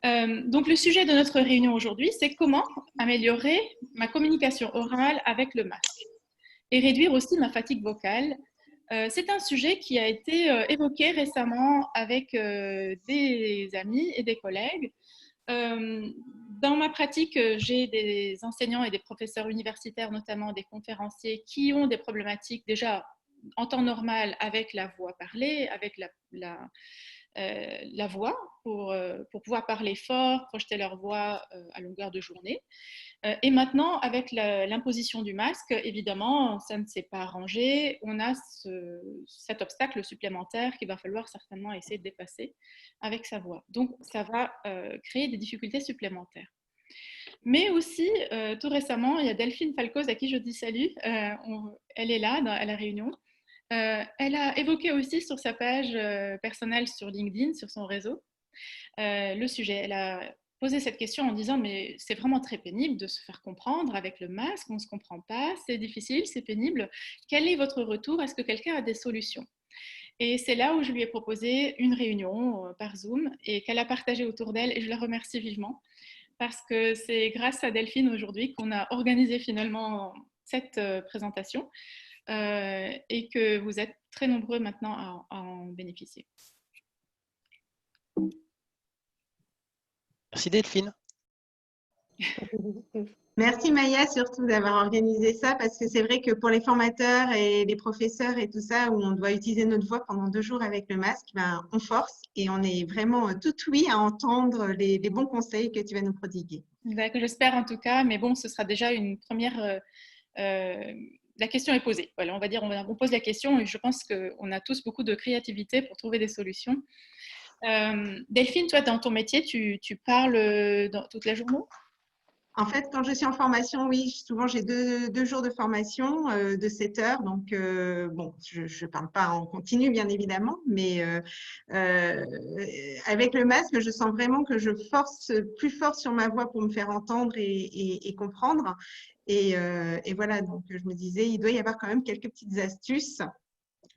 Donc, le sujet de notre réunion aujourd'hui, c'est comment améliorer ma communication orale avec le masque et réduire aussi ma fatigue vocale. C'est un sujet qui a été évoqué récemment avec des amis et des collègues. Dans ma pratique, j'ai des enseignants et des professeurs universitaires, notamment des conférenciers, qui ont des problématiques déjà en temps normal avec la voix parlée, avec la voix pour pouvoir parler fort, projeter leur voix à longueur de journée. Et maintenant, avec l'imposition du masque, évidemment, ça ne s'est pas arrangé. On a cet obstacle supplémentaire qu'il va falloir certainement essayer de dépasser avec sa voix. Donc, ça va créer des difficultés supplémentaires. Mais aussi, tout récemment, il y a Delphine Falcoz, à qui je dis salut. Elle est là à la réunion. Elle a évoqué aussi sur sa page personnelle sur LinkedIn, sur son réseau, le sujet. Elle a posé cette question en disant mais c'est vraiment très pénible de se faire comprendre avec le masque, on ne se comprend pas, c'est difficile, c'est pénible. Quel est votre retour? Est-ce que quelqu'un a des solutions? Et c'est là où je lui ai proposé une réunion par Zoom et qu'elle a partagé autour d'elle et je la remercie vivement parce que c'est grâce à Delphine aujourd'hui qu'on a organisé finalement cette présentation et que vous êtes très nombreux maintenant à en bénéficier. Merci Delphine. Merci Maya surtout d'avoir organisé ça parce que c'est vrai que pour les formateurs et les professeurs et tout ça où on doit utiliser notre voix pendant 2 jours avec le masque, ben, on force et on est vraiment tout oui à entendre les bons conseils que tu vas nous prodiguer. D'accord, j'espère en tout cas, mais bon, ce sera déjà une première... la question est posée. Voilà, on va dire, on pose la question et je pense qu'on a tous beaucoup de créativité pour trouver des solutions. Delphine, toi, dans ton métier, tu parles toute la journée? En fait, quand je suis en formation, oui, souvent j'ai deux jours de formation de 7 heures. Donc, bon, je ne parle pas en continu, bien évidemment, mais avec le masque, je sens vraiment que je force plus fort sur ma voix pour me faire entendre et comprendre. Et voilà, donc je me disais, il doit y avoir quand même quelques petites astuces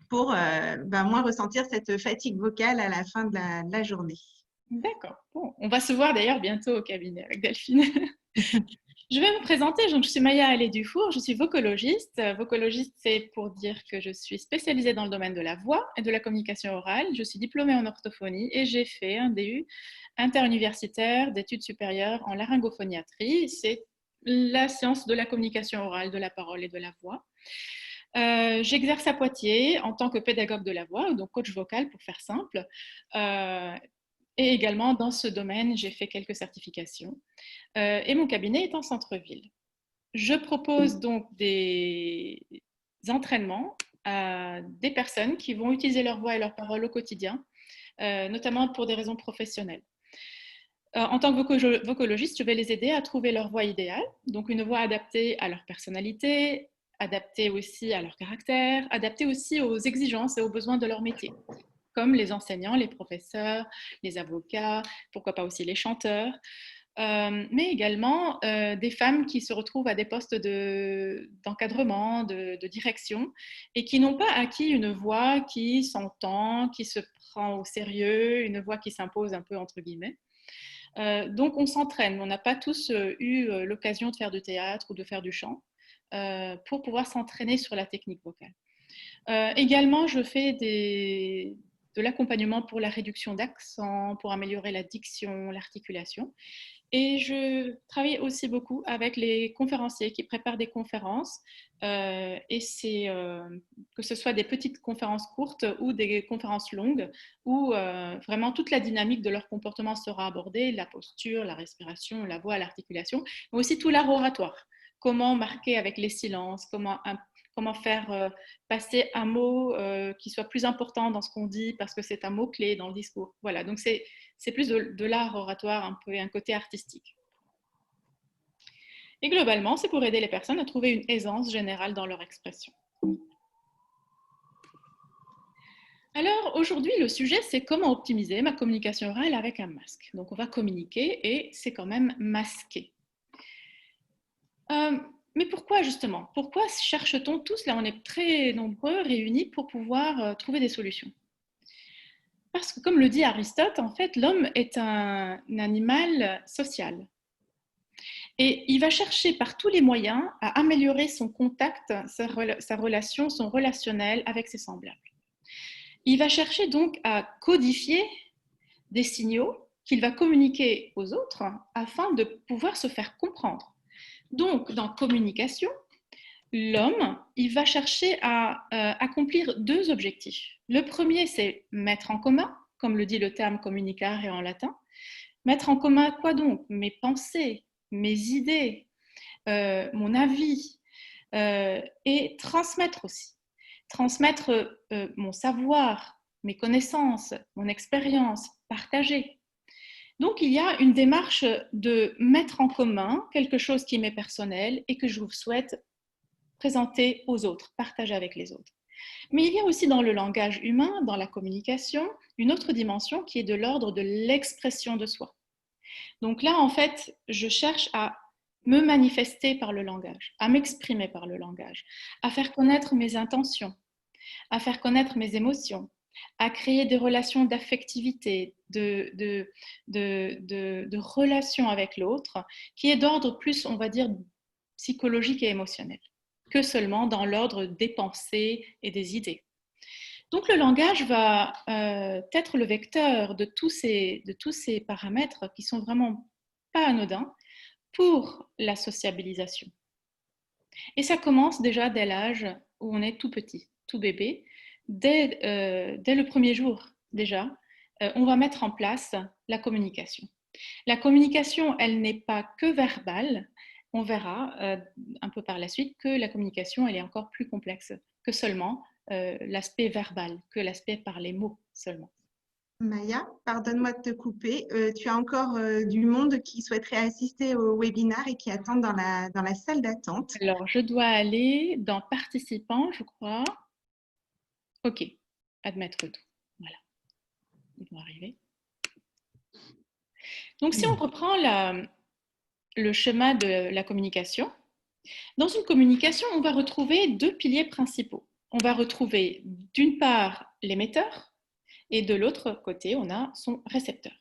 pour moins ressentir cette fatigue vocale à la fin de la journée. D'accord. Bon, on va se voir d'ailleurs bientôt au cabinet avec Delphine. Je vais me présenter. Donc, je suis Maya Allais-Dufour, je suis vocologiste. Vocologiste, c'est pour dire que je suis spécialisée dans le domaine de la voix et de la communication orale. Je suis diplômée en orthophonie et j'ai fait un DU interuniversitaire d'études supérieures en laryngophoniatrie. C'est la science de la communication orale, de la parole et de la voix. J'exerce à Poitiers en tant que pédagogue de la voix, donc coach vocal pour faire simple. Et également, dans ce domaine, j'ai fait quelques certifications. Et mon cabinet est en centre-ville. Je propose donc des entraînements à des personnes qui vont utiliser leur voix et leur parole au quotidien, notamment pour des raisons professionnelles. En tant que vocologiste, je vais les aider à trouver leur voix idéale, donc une voix adaptée à leur personnalité, adaptée aussi à leur caractère, adaptée aussi aux exigences et aux besoins de leur métier, comme les enseignants, les professeurs, les avocats, pourquoi pas aussi les chanteurs, mais également des femmes qui se retrouvent à des postes d'encadrement, de direction, et qui n'ont pas acquis une voix qui s'entend, qui se prend au sérieux, une voix qui s'impose un peu entre guillemets. Donc on s'entraîne, on n'a pas tous eu l'occasion de faire du théâtre ou de faire du chant pour pouvoir s'entraîner sur la technique vocale. Également, je fais de l'accompagnement pour la réduction d'accent, pour améliorer la diction, l'articulation. Et je travaille aussi beaucoup avec les conférenciers qui préparent des conférences. Et c'est que ce soit des petites conférences courtes ou des conférences longues où vraiment toute la dynamique de leur comportement sera abordée, la posture, la respiration, la voix, l'articulation, mais aussi tout l'art oratoire. Comment marquer avec les silences, comment faire passer un mot qui soit plus important dans ce qu'on dit parce que c'est un mot-clé dans le discours. Voilà, donc c'est plus de l'art oratoire, un peu un côté artistique. Et globalement, c'est pour aider les personnes à trouver une aisance générale dans leur expression. Alors aujourd'hui, le sujet, c'est comment optimiser ma communication orale avec un masque. Donc on va communiquer et c'est quand même masqué. Mais pourquoi justement? Pourquoi cherche-t-on tous, là on est très nombreux réunis pour pouvoir trouver des solutions? Parce que, comme le dit Aristote, en fait, l'homme est un animal social. Et il va chercher par tous les moyens à améliorer son contact, sa relation, son relationnel avec ses semblables. Il va chercher donc à codifier des signaux qu'il va communiquer aux autres afin de pouvoir se faire comprendre. Donc, dans communication, l'homme, il va chercher à accomplir deux objectifs. Le premier, c'est mettre en commun, comme le dit le terme communicare en latin. Mettre en commun quoi donc? Mes pensées, mes idées, mon avis, et transmettre aussi. Transmettre mon savoir, mes connaissances, mon expérience, partager. Donc, il y a une démarche de mettre en commun quelque chose qui m'est personnel et que je vous souhaite présenter aux autres, partager avec les autres. Mais il y a aussi dans le langage humain, dans la communication, une autre dimension qui est de l'ordre de l'expression de soi. Donc là, en fait, je cherche à me manifester par le langage, à m'exprimer par le langage, à faire connaître mes intentions, à faire connaître mes émotions, à créer des relations d'affectivité, de relations avec l'autre, qui est d'ordre plus, on va dire, psychologique et émotionnel, que seulement dans l'ordre des pensées et des idées. Donc le langage va être le vecteur de tous ces paramètres qui sont vraiment pas anodins pour la sociabilisation. Et ça commence déjà dès l'âge où on est tout petit, tout bébé. Dès le premier jour déjà, on va mettre en place la communication. La communication, elle n'est pas que verbale. On verra un peu par la suite que la communication, elle est encore plus complexe que seulement l'aspect verbal, que l'aspect par les mots seulement. Maya, pardonne-moi de te couper. Tu as encore du monde qui souhaiterait assister au webinaire et qui attend dans la salle d'attente. Alors, je dois aller dans participants, je crois. OK, admettre tout. Voilà, ils vont arriver. Donc, si on reprend le schéma de la communication, dans une communication, on va retrouver deux piliers principaux. On va retrouver d'une part l'émetteur et de l'autre côté, on a son récepteur.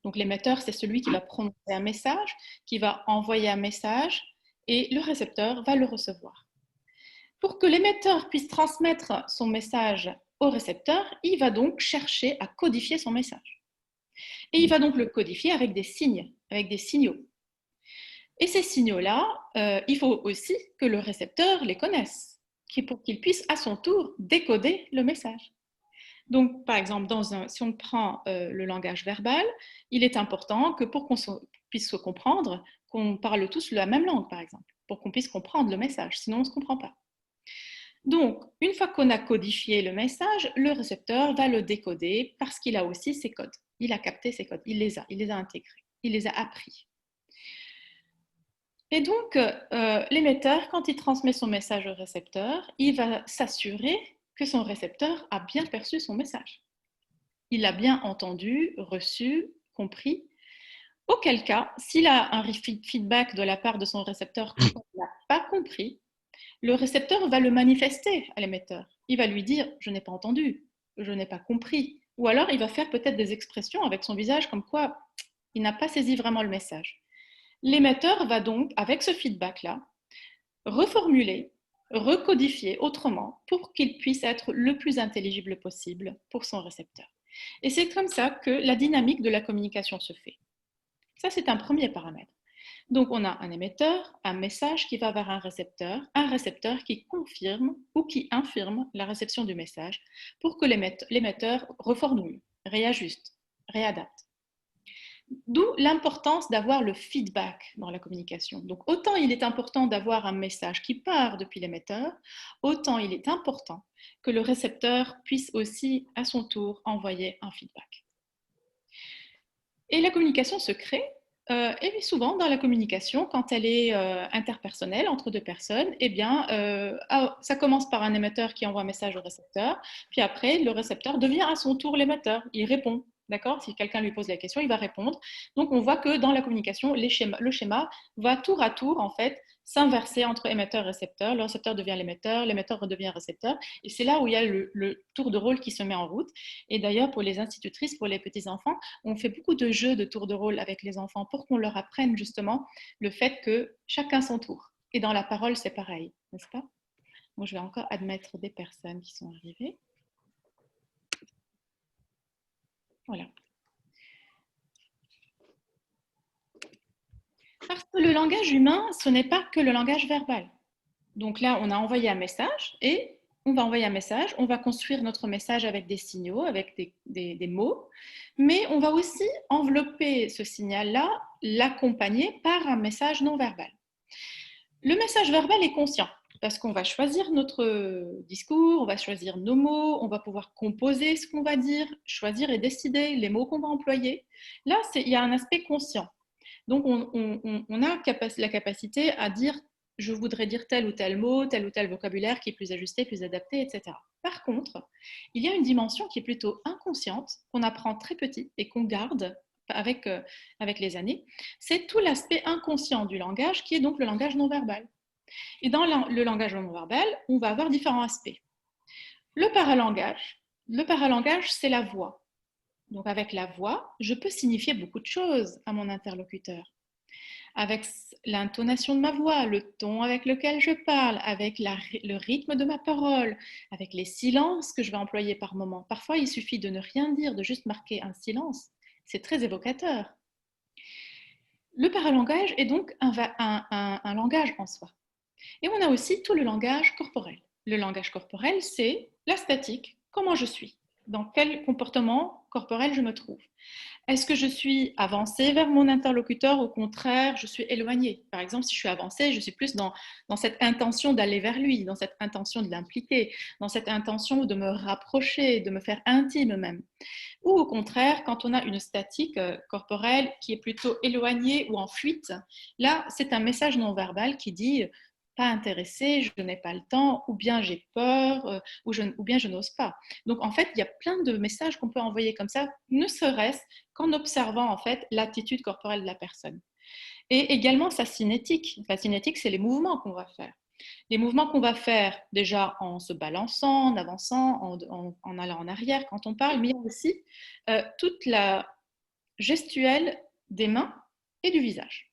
Donc l'émetteur, c'est celui qui va prononcer un message, qui va envoyer un message et le récepteur va le recevoir. Pour que l'émetteur puisse transmettre son message au récepteur, il va donc chercher à codifier son message. Et il va donc le codifier avec des signes, avec des signaux. Et ces signaux-là, il faut aussi que le récepteur les connaisse, pour qu'il puisse à son tour décoder le message. Donc, par exemple, si on prend le langage verbal, il est important que pour qu'on puisse se comprendre, qu'on parle tous la même langue, par exemple, pour qu'on puisse comprendre le message, sinon on ne se comprend pas. Donc, une fois qu'on a codifié le message, le récepteur va le décoder parce qu'il a aussi ses codes. Il a capté ses codes, il les a intégrés, il les a appris. Et donc, l'émetteur, quand il transmet son message au récepteur, il va s'assurer que son récepteur a bien perçu son message. Il l'a bien entendu, reçu, compris. Auquel cas, s'il a un feedback de la part de son récepteur qu'il n'a pas compris, le récepteur va le manifester à l'émetteur. Il va lui dire « je n'ai pas entendu, je n'ai pas compris ». Ou alors, il va faire peut-être des expressions avec son visage comme quoi il n'a pas saisi vraiment le message. L'émetteur va donc, avec ce feedback-là, reformuler, recodifier autrement pour qu'il puisse être le plus intelligible possible pour son récepteur. Et c'est comme ça que la dynamique de la communication se fait. Ça, c'est un premier paramètre. Donc, on a un émetteur, un message qui va vers un récepteur qui confirme ou qui infirme la réception du message pour que l'émetteur reformule, réajuste, réadapte. D'où l'importance d'avoir le feedback dans la communication. Donc, autant il est important d'avoir un message qui part depuis l'émetteur, autant il est important que le récepteur puisse aussi, à son tour, envoyer un feedback. Et la communication se crée, et souvent dans la communication, quand elle est interpersonnelle entre deux personnes, eh bien, ça commence par un émetteur qui envoie un message au récepteur, puis après, le récepteur devient à son tour l'émetteur, il répond. D'accord? Si quelqu'un lui pose la question, il va répondre. Donc, on voit que dans la communication, le schéma va tour à tour, en fait, s'inverser entre émetteur et récepteur. Le récepteur devient l'émetteur redevient récepteur. Et c'est là où il y a le tour de rôle qui se met en route. Et d'ailleurs, pour les institutrices, pour les petits-enfants, on fait beaucoup de jeux de tour de rôle avec les enfants pour qu'on leur apprenne justement le fait que chacun son tour. Et dans la parole, c'est pareil, n'est-ce pas? Moi, je vais encore admettre des personnes qui sont arrivées. Voilà. Parce que le langage humain, ce n'est pas que le langage verbal. Donc là, on a envoyé un message et on va envoyer un message, on va construire notre message avec des signaux, avec des mots, mais on va aussi envelopper ce signal-là, l'accompagner par un message non verbal. Le message verbal est conscient parce qu'on va choisir notre discours, on va choisir nos mots, on va pouvoir composer ce qu'on va dire, choisir et décider les mots qu'on va employer. Là, il y a un aspect conscient. Donc, on a la capacité à dire je voudrais dire tel ou tel mot, tel ou tel vocabulaire qui est plus ajusté, plus adapté, etc. Par contre, il y a une dimension qui est plutôt inconsciente, qu'on apprend très petit et qu'on garde avec les années. C'est tout l'aspect inconscient du langage qui est donc le langage non verbal. Et dans le langage non verbal, on va avoir différents aspects. Le paralangage, c'est la voix. Donc avec la voix, je peux signifier beaucoup de choses à mon interlocuteur. Avec l'intonation de ma voix, le ton avec lequel je parle, avec le rythme de ma parole, avec les silences que je vais employer par moment. Parfois, il suffit de ne rien dire, de juste marquer un silence. C'est très évocateur. Le paralangage est donc un langage en soi. Et on a aussi tout le langage corporel. Le langage corporel, c'est la statique, comment je suis, dans quel comportement corporel je me trouve. Est-ce que je suis avancée vers mon interlocuteur, au contraire, je suis éloignée? Par exemple, si je suis avancée, je suis plus dans cette intention d'aller vers lui, dans cette intention de l'impliquer, dans cette intention de me rapprocher, de me faire intime même. Ou au contraire, quand on a une statique corporelle qui est plutôt éloignée ou en fuite, là, c'est un message non verbal qui dit pas intéressé, je n'ai pas le temps, ou bien j'ai peur, ou bien je n'ose pas. Donc en fait, il y a plein de messages qu'on peut envoyer comme ça, ne serait-ce qu'en observant en fait l'attitude corporelle de la personne. Et également sa cinétique. La cinétique, c'est les mouvements qu'on va faire. Les mouvements qu'on va faire déjà en se balançant, en avançant, en allant en arrière quand on parle, mais il y a aussi toute la gestuelle des mains et du visage.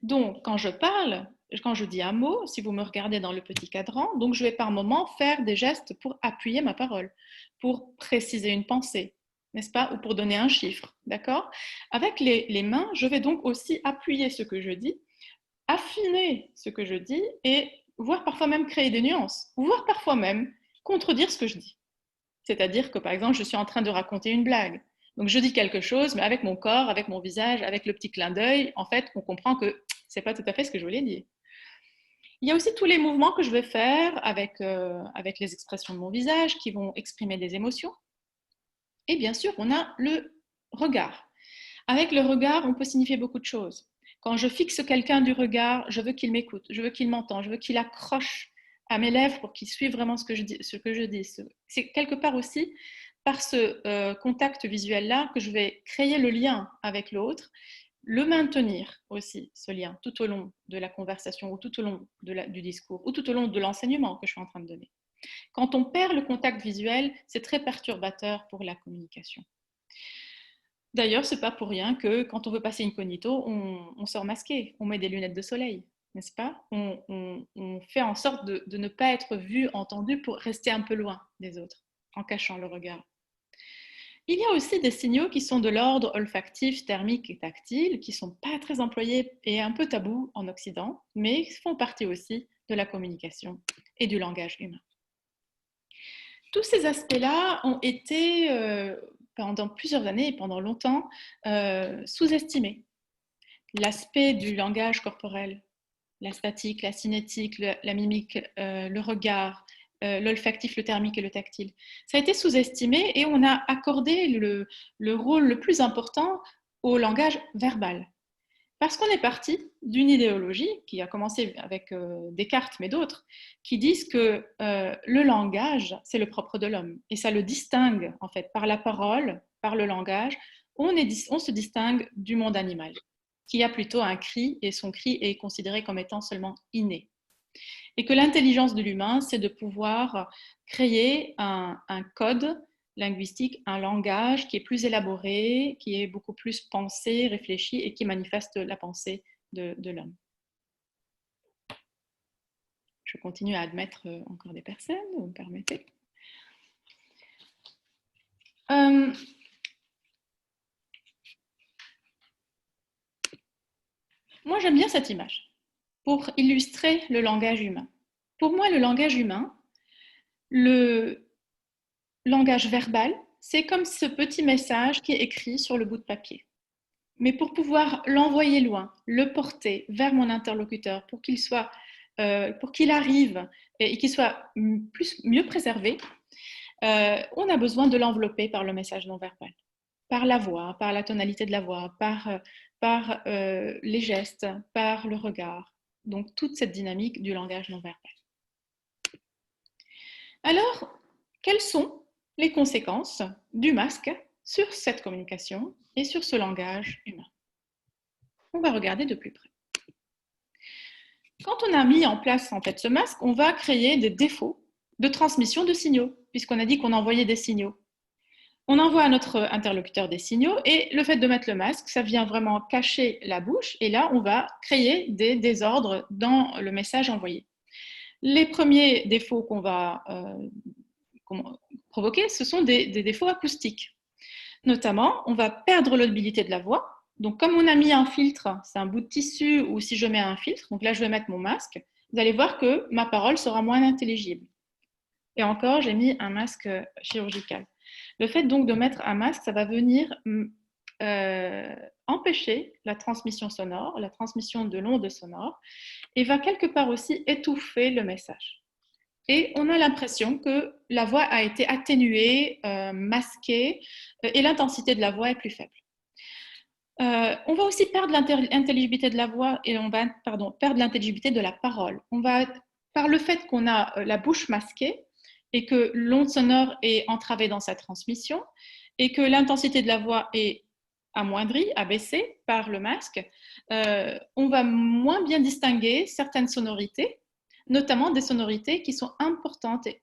Donc, quand je parle, quand je dis un mot, si vous me regardez dans le petit cadran, donc je vais par moment faire des gestes pour appuyer ma parole, pour préciser une pensée, n'est-ce pas, ou pour donner un chiffre, d'accord? Avec les mains, je vais donc aussi appuyer ce que je dis, affiner ce que je dis et voire parfois même créer des nuances, voire parfois même contredire ce que je dis. C'est-à-dire que, par exemple, je suis en train de raconter une blague. Donc, je dis quelque chose, mais avec mon corps, avec mon visage, avec le petit clin d'œil, en fait, on comprend que c'est pas tout à fait ce que je voulais dire. Il y a aussi tous les mouvements que je vais faire avec les expressions de mon visage qui vont exprimer des émotions. Et bien sûr, on a le regard. Avec le regard, on peut signifier beaucoup de choses. Quand je fixe quelqu'un du regard, je veux qu'il m'écoute, je veux qu'il m'entende, je veux qu'il accroche à mes lèvres pour qu'il suive vraiment ce que je dis. C'est quelque part aussi par ce contact visuel-là que je vais créer le lien avec l'autre, le maintenir aussi, ce lien, tout au long de la conversation ou tout au long du discours ou tout au long de l'enseignement que je suis en train de donner. Quand on perd le contact visuel, c'est très perturbateur pour la communication. D'ailleurs, ce n'est pas pour rien que quand on veut passer incognito, on sort masqué, on met des lunettes de soleil, n'est-ce pas? On fait en sorte de ne pas être vu, entendu pour rester un peu loin des autres, en cachant le regard. Il y a aussi des signaux qui sont de l'ordre olfactif, thermique et tactile, qui ne sont pas très employés et un peu tabous en Occident, mais font partie aussi de la communication et du langage humain. Tous ces aspects-là ont été, pendant plusieurs années et pendant longtemps, sous-estimés. L'aspect du langage corporel, la statique, la cinétique, la mimique, le regard, l'olfactif, le thermique et le tactile. Ça a été sous-estimé et on a accordé le rôle le plus important au langage verbal. Parce qu'on est parti d'une idéologie qui a commencé avec Descartes, mais d'autres, qui disent que le langage, c'est le propre de l'homme. Et ça le distingue, en fait, par la parole par le langage, on se distingue du monde animal, qui a plutôt un cri, et son cri est considéré comme étant seulement inné. Et que l'intelligence de l'humain, c'est de pouvoir créer un code linguistique, un langage qui est plus élaboré, qui est beaucoup plus pensé, réfléchi et qui manifeste la pensée de l'homme. Je continue à admettre encore des personnes, vous me permettez. Moi, j'aime bien cette image pour illustrer le langage humain. Pour moi, le langage humain, le langage verbal, c'est comme ce petit message qui est écrit sur le bout de papier. Mais pour pouvoir l'envoyer loin, le porter vers mon interlocuteur pour qu'il arrive et qu'il soit mieux préservé, on a besoin de l'envelopper par le message non verbal, par la voix, par la tonalité de la voix, par les gestes, par le regard. Donc toute cette dynamique du langage non verbal. Alors, quelles sont les conséquences du masque sur cette communication et sur ce langage humain? On va regarder de plus près. Quand on a mis en place en fait ce masque, on va créer des défauts de transmission de signaux, puisqu'on a dit qu'on envoyait des signaux. On envoie à notre interlocuteur des signaux et le fait de mettre le masque, ça vient vraiment cacher la bouche et là, on va créer des désordres dans le message envoyé. Les premiers défauts qu'on va provoquer, ce sont des défauts acoustiques. Notamment, on va perdre l'audibilité de la voix. Donc, comme on a mis un filtre, c'est un bout de tissu ou si je mets un filtre, donc là, je vais mettre mon masque, vous allez voir que ma parole sera moins intelligible. Et encore, j'ai mis un masque chirurgical. Le fait donc de mettre un masque, ça va venir empêcher la transmission sonore, la transmission de l'onde sonore, et va quelque part aussi étouffer le message. Et on a l'impression que la voix a été atténuée, masquée, et l'intensité de la voix est plus faible. On va aussi perdre l'intelligibilité de la voix et on va perdre l'intelligibilité de la parole. Par le fait qu'on a la bouche masquée et que l'onde sonore est entravée dans sa transmission et que l'intensité de la voix est amoindrie, abaissée par le masque, on va moins bien distinguer certaines sonorités, notamment des sonorités qui sont importantes et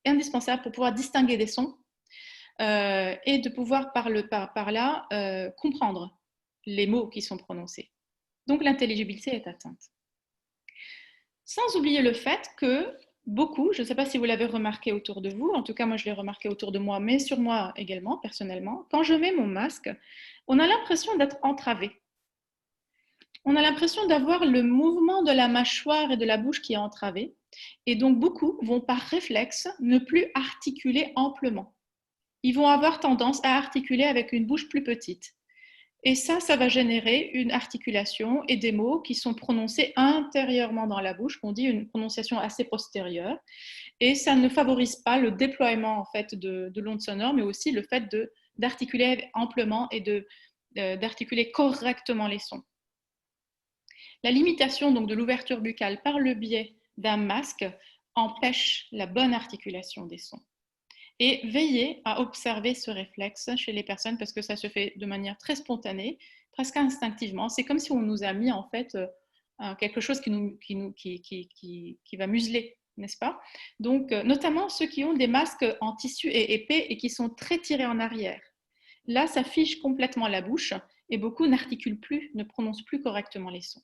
indispensables pour pouvoir distinguer des sons et de pouvoir par là comprendre les mots qui sont prononcés. Donc l'intelligibilité est atteinte. Sans oublier le fait que beaucoup, je ne sais pas si vous l'avez remarqué autour de vous, en tout cas moi je l'ai remarqué autour de moi, mais sur moi également personnellement, quand je mets mon masque, on a l'impression d'être entravé. On a l'impression d'avoir le mouvement de la mâchoire et de la bouche qui est entravé, et donc beaucoup vont par réflexe ne plus articuler amplement. Ils vont avoir tendance à articuler avec une bouche plus petite. Et ça va générer une articulation et des mots qui sont prononcés intérieurement dans la bouche, qu'on dit une prononciation assez postérieure. Et ça ne favorise pas le déploiement en fait, de l'onde sonore, mais aussi le fait d'articuler amplement et d'articuler correctement les sons. La limitation donc, de l'ouverture buccale par le biais d'un masque empêche la bonne articulation des sons. Et veillez à observer ce réflexe chez les personnes parce que ça se fait de manière très spontanée, presque instinctivement. C'est comme si on nous a mis en fait quelque chose qui va museler, n'est-ce pas? Donc, notamment ceux qui ont des masques en tissu et épais et qui sont très tirés en arrière. Là, ça fige complètement la bouche et beaucoup n'articulent plus, ne prononcent plus correctement les sons.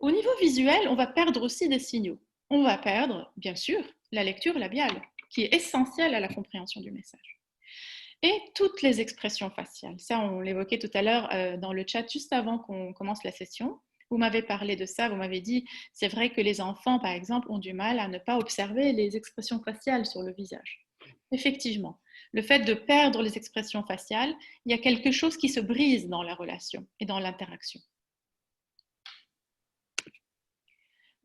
Au niveau visuel, on va perdre aussi des signaux. On va perdre, bien sûr, la lecture labiale, qui est essentielle à la compréhension du message. Et toutes les expressions faciales. Ça, on l'évoquait tout à l'heure dans le chat, juste avant qu'on commence la session. Vous m'avez parlé de ça, vous m'avez dit, c'est vrai que les enfants, par exemple, ont du mal à ne pas observer les expressions faciales sur le visage. Effectivement, le fait de perdre les expressions faciales, il y a quelque chose qui se brise dans la relation et dans l'interaction.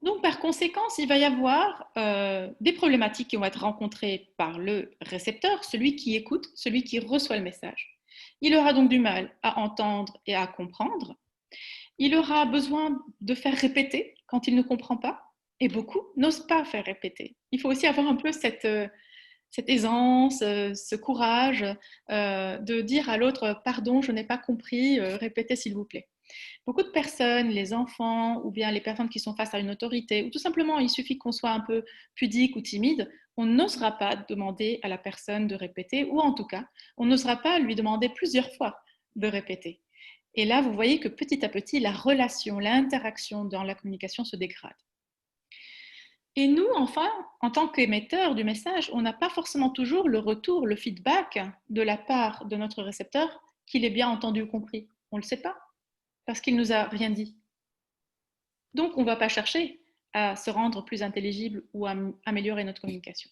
Donc, par conséquent, il va y avoir des problématiques qui vont être rencontrées par le récepteur, celui qui écoute, celui qui reçoit le message. Il aura donc du mal à entendre et à comprendre. Il aura besoin de faire répéter quand il ne comprend pas, et beaucoup n'osent pas faire répéter. Il faut aussi avoir un peu cette aisance, ce courage de dire à l'autre « pardon, je n'ai pas compris, répétez s'il vous plaît ». Beaucoup de personnes, les enfants ou bien les personnes qui sont face à une autorité, ou tout simplement il suffit qu'on soit un peu pudique ou timide, on n'osera pas demander à la personne de répéter, ou en tout cas, on n'osera pas lui demander plusieurs fois de répéter. Et là, vous voyez que petit à petit, la relation, l'interaction dans la communication se dégrade. Et nous, enfin, en tant qu'émetteurs du message, on n'a pas forcément toujours le retour, le feedback de la part de notre récepteur qu'il ait bien entendu ou compris. On ne le sait pas, parce qu'il ne nous a rien dit. Donc, on ne va pas chercher à se rendre plus intelligible ou à améliorer notre communication.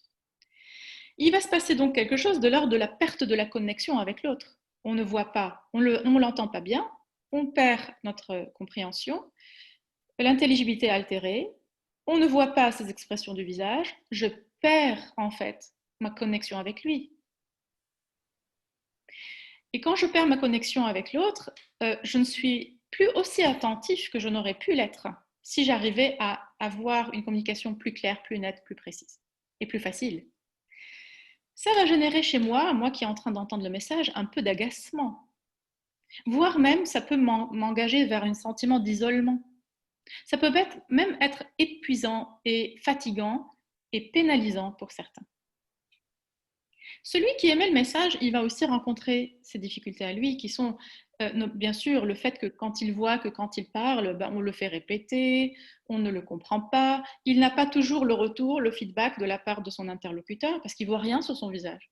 Il va se passer donc quelque chose de l'ordre de la perte de la connexion avec l'autre. On ne voit pas, on ne l'entend pas bien, on perd notre compréhension, l'intelligibilité est altérée, on ne voit pas ses expressions du visage, je perds en fait ma connexion avec lui. Et quand je perds ma connexion avec l'autre, je ne suis plus aussi attentif que je n'aurais pu l'être si j'arrivais à avoir une communication plus claire, plus nette, plus précise et plus facile. Ça va générer chez moi qui est en train d'entendre le message, un peu d'agacement. Voire même, ça peut m'engager vers un sentiment d'isolement. Ça peut même être épuisant et fatigant et pénalisant pour certains. Celui qui émet le message, il va aussi rencontrer ces difficultés à lui qui sont bien sûr le fait que quand il voit que quand il parle, on le fait répéter, on ne le comprend pas, il n'a pas toujours le retour, le feedback de la part de son interlocuteur parce qu'il ne voit rien sur son visage.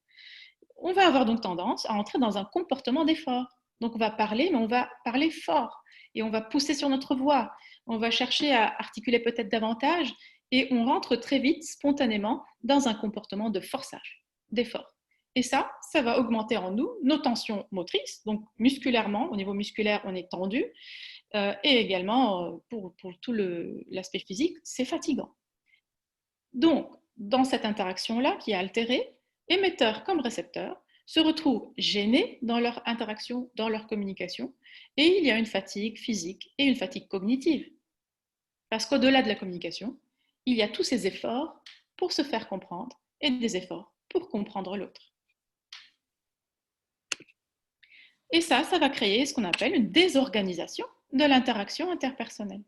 On va avoir donc tendance à entrer dans un comportement d'effort. Donc on va parler, mais on va parler fort et on va pousser sur notre voix, on va chercher à articuler peut-être davantage et on rentre très vite, spontanément, dans un comportement de forçage, d'effort. Et ça va augmenter en nous nos tensions motrices, donc musculairement, au niveau musculaire, on est tendu, et également pour tout l'aspect physique, c'est fatigant. Donc, dans cette interaction-là qui est altérée, émetteurs comme récepteurs se retrouvent gênés dans leur interaction, dans leur communication, et il y a une fatigue physique et une fatigue cognitive. Parce qu'au-delà de la communication, il y a tous ces efforts pour se faire comprendre et des efforts pour comprendre l'autre. Et ça va créer ce qu'on appelle une désorganisation de l'interaction interpersonnelle.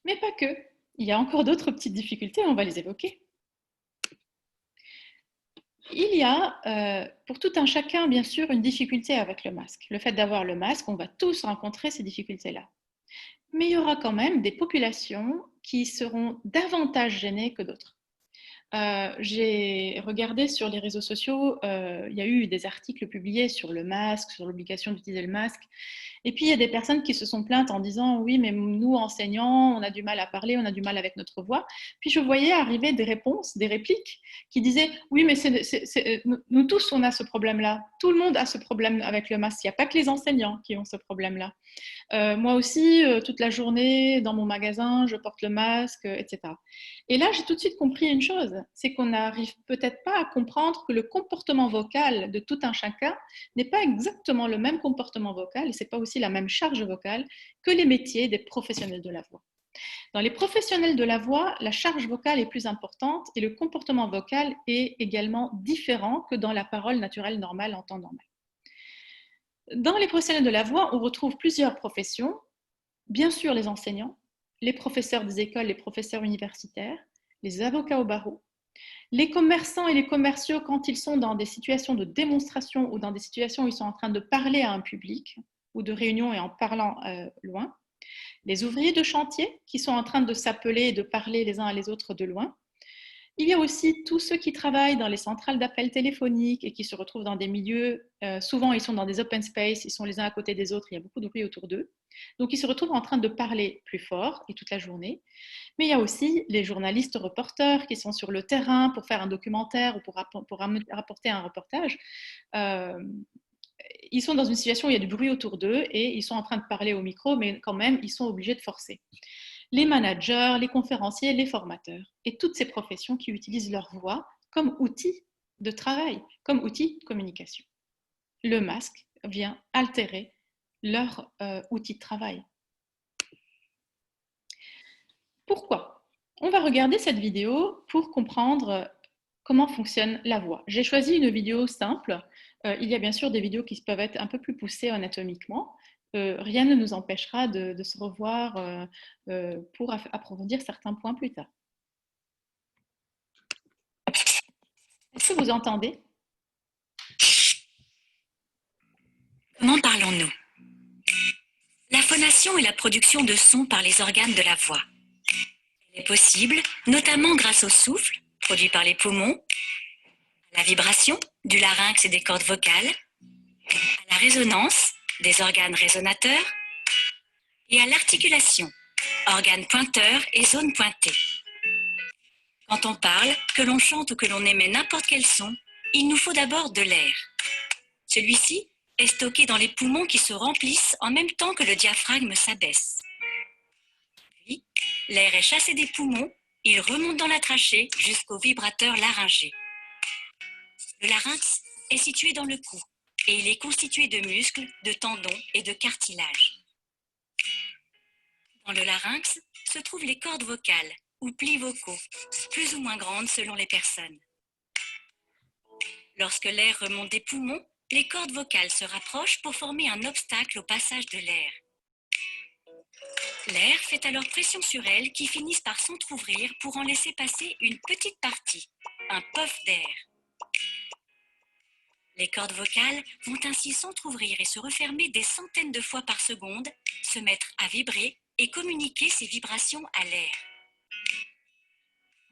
Mais pas que. Il y a encore d'autres petites difficultés, on va les évoquer. Il y a, pour tout un chacun, bien sûr, une difficulté avec le masque. Le fait d'avoir le masque, on va tous rencontrer ces difficultés-là. Mais il y aura quand même des populations qui seront davantage gênées que d'autres. J'ai regardé sur les réseaux sociaux, il y a eu des articles publiés sur le masque, sur l'obligation d'utiliser le masque. Et puis, il y a des personnes qui se sont plaintes en disant « Oui, mais nous, enseignants, on a du mal à parler, on a du mal avec notre voix. » Puis, je voyais arriver des réponses, des répliques qui disaient « Oui, mais nous tous, on a ce problème-là. Tout le monde a ce problème avec le masque. Il n'y a pas que les enseignants qui ont ce problème-là. Moi aussi, toute la journée, dans mon magasin, je porte le masque, etc. » Et là, j'ai tout de suite compris une chose, c'est qu'on n'arrive peut-être pas à comprendre que le comportement vocal de tout un chacun n'est pas exactement le même comportement vocal et ce n'est pas aussi la même charge vocale que les métiers des professionnels de la voix. Dans les professionnels de la voix, la charge vocale est plus importante et le comportement vocal est également différent que dans la parole naturelle normale en temps normal. Dans les professionnels de la voix, on retrouve plusieurs professions, bien sûr les enseignants, les professeurs des écoles, les professeurs universitaires, les avocats au barreau, les commerçants et les commerciaux quand ils sont dans des situations de démonstration ou dans des situations où ils sont en train de parler à un public ou de réunion et en parlant loin, les ouvriers de chantier qui sont en train de s'appeler et de parler les uns à les autres de loin. Il y a aussi tous ceux qui travaillent dans les centrales d'appels téléphoniques et qui se retrouvent dans des milieux, souvent ils sont dans des open space, ils sont les uns à côté des autres, il y a beaucoup de bruit autour d'eux. Donc ils se retrouvent en train de parler plus fort et toute la journée. Mais il y a aussi les journalistes reporters qui sont sur le terrain pour faire un documentaire ou pour rapporter un reportage. Ils sont dans une situation où il y a du bruit autour d'eux et ils sont en train de parler au micro, mais quand même, ils sont obligés de forcer. Les managers, les conférenciers, les formateurs et toutes ces professions qui utilisent leur voix comme outil de travail, comme outil de communication. Le masque vient altérer leur outil de travail. Pourquoi? On va regarder cette vidéo pour comprendre comment fonctionne la voix. J'ai choisi une vidéo simple. Il y a bien sûr des vidéos qui peuvent être un peu plus poussées anatomiquement. Rien ne nous empêchera de se revoir pour approfondir certains points plus tard. Est-ce que vous entendez? Comment parlons-nous? La phonation est la production de sons par les organes de la voix. Elle est possible, notamment grâce au souffle, produit par les poumons, à la vibration, du larynx et des cordes vocales, à la résonance, des organes résonateurs, et à l'articulation, organes pointeurs et zones pointées. Quand on parle, que l'on chante ou que l'on émet n'importe quel son, il nous faut d'abord de l'air. Celui-ci est stocké dans les poumons qui se remplissent en même temps que le diaphragme s'abaisse. Puis, l'air est chassé des poumons, il remonte dans la trachée jusqu'au vibrateur laryngé. Le larynx est situé dans le cou et il est constitué de muscles, de tendons et de cartilage. Dans le larynx se trouvent les cordes vocales ou plis vocaux, plus ou moins grandes selon les personnes. Lorsque l'air remonte des poumons, les cordes vocales se rapprochent pour former un obstacle au passage de l'air. L'air fait alors pression sur elles qui finissent par s'entrouvrir pour en laisser passer une petite partie, un puff d'air. Les cordes vocales vont ainsi s'entrouvrir et se refermer des centaines de fois par seconde, se mettre à vibrer et communiquer ces vibrations à l'air.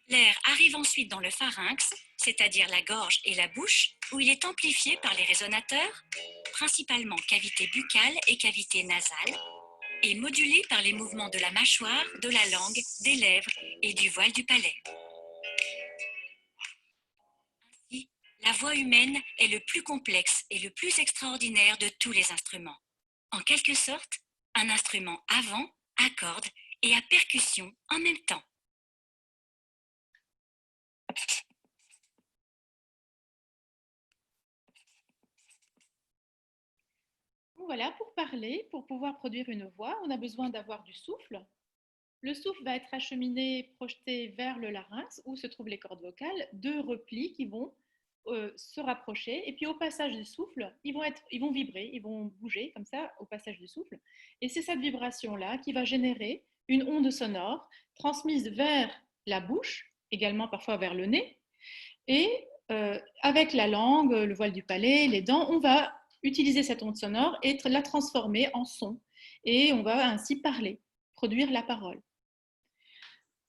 L'air arrive ensuite dans le pharynx, c'est-à-dire la gorge et la bouche, où il est amplifié par les résonateurs, principalement cavité buccale et cavité nasale, et modulé par les mouvements de la mâchoire, de la langue, des lèvres et du voile du palais. Ainsi, la voix humaine est le plus complexe et le plus extraordinaire de tous les instruments. En quelque sorte, un instrument à vent, à cordes et à percussion en même temps. Voilà, pour parler, pour pouvoir produire une voix, on a besoin d'avoir du souffle. Le souffle va être acheminé, projeté vers le larynx où se trouvent les cordes vocales, deux replis qui vont se rapprocher. Et puis au passage du souffle, ils vont vibrer, ils vont bouger comme ça au passage du souffle. Et c'est cette vibration-là qui va générer une onde sonore transmise vers la bouche, également parfois vers le nez. Et avec la langue, le voile du palais, les dents, on va utiliser cette onde sonore et la transformer en son. Et on va ainsi parler, produire la parole.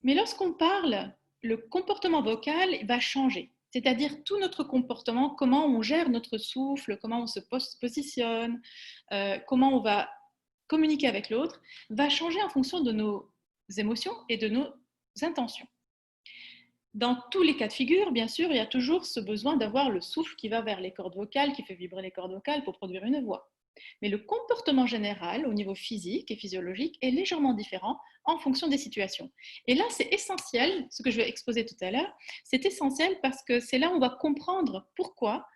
Mais lorsqu'on parle, le comportement vocal va changer. C'est-à-dire tout notre comportement, comment on gère notre souffle, comment on se positionne, comment on va communiquer avec l'autre, va changer en fonction de nos émotions et de nos intentions. Dans tous les cas de figure, bien sûr, il y a toujours ce besoin d'avoir le souffle qui va vers les cordes vocales, qui fait vibrer les cordes vocales pour produire une voix. Mais le comportement général, au niveau physique et physiologique, est légèrement différent en fonction des situations. Et là, c'est essentiel, ce que je vais exposer tout à l'heure, c'est essentiel parce que c'est là où on va comprendre pourquoi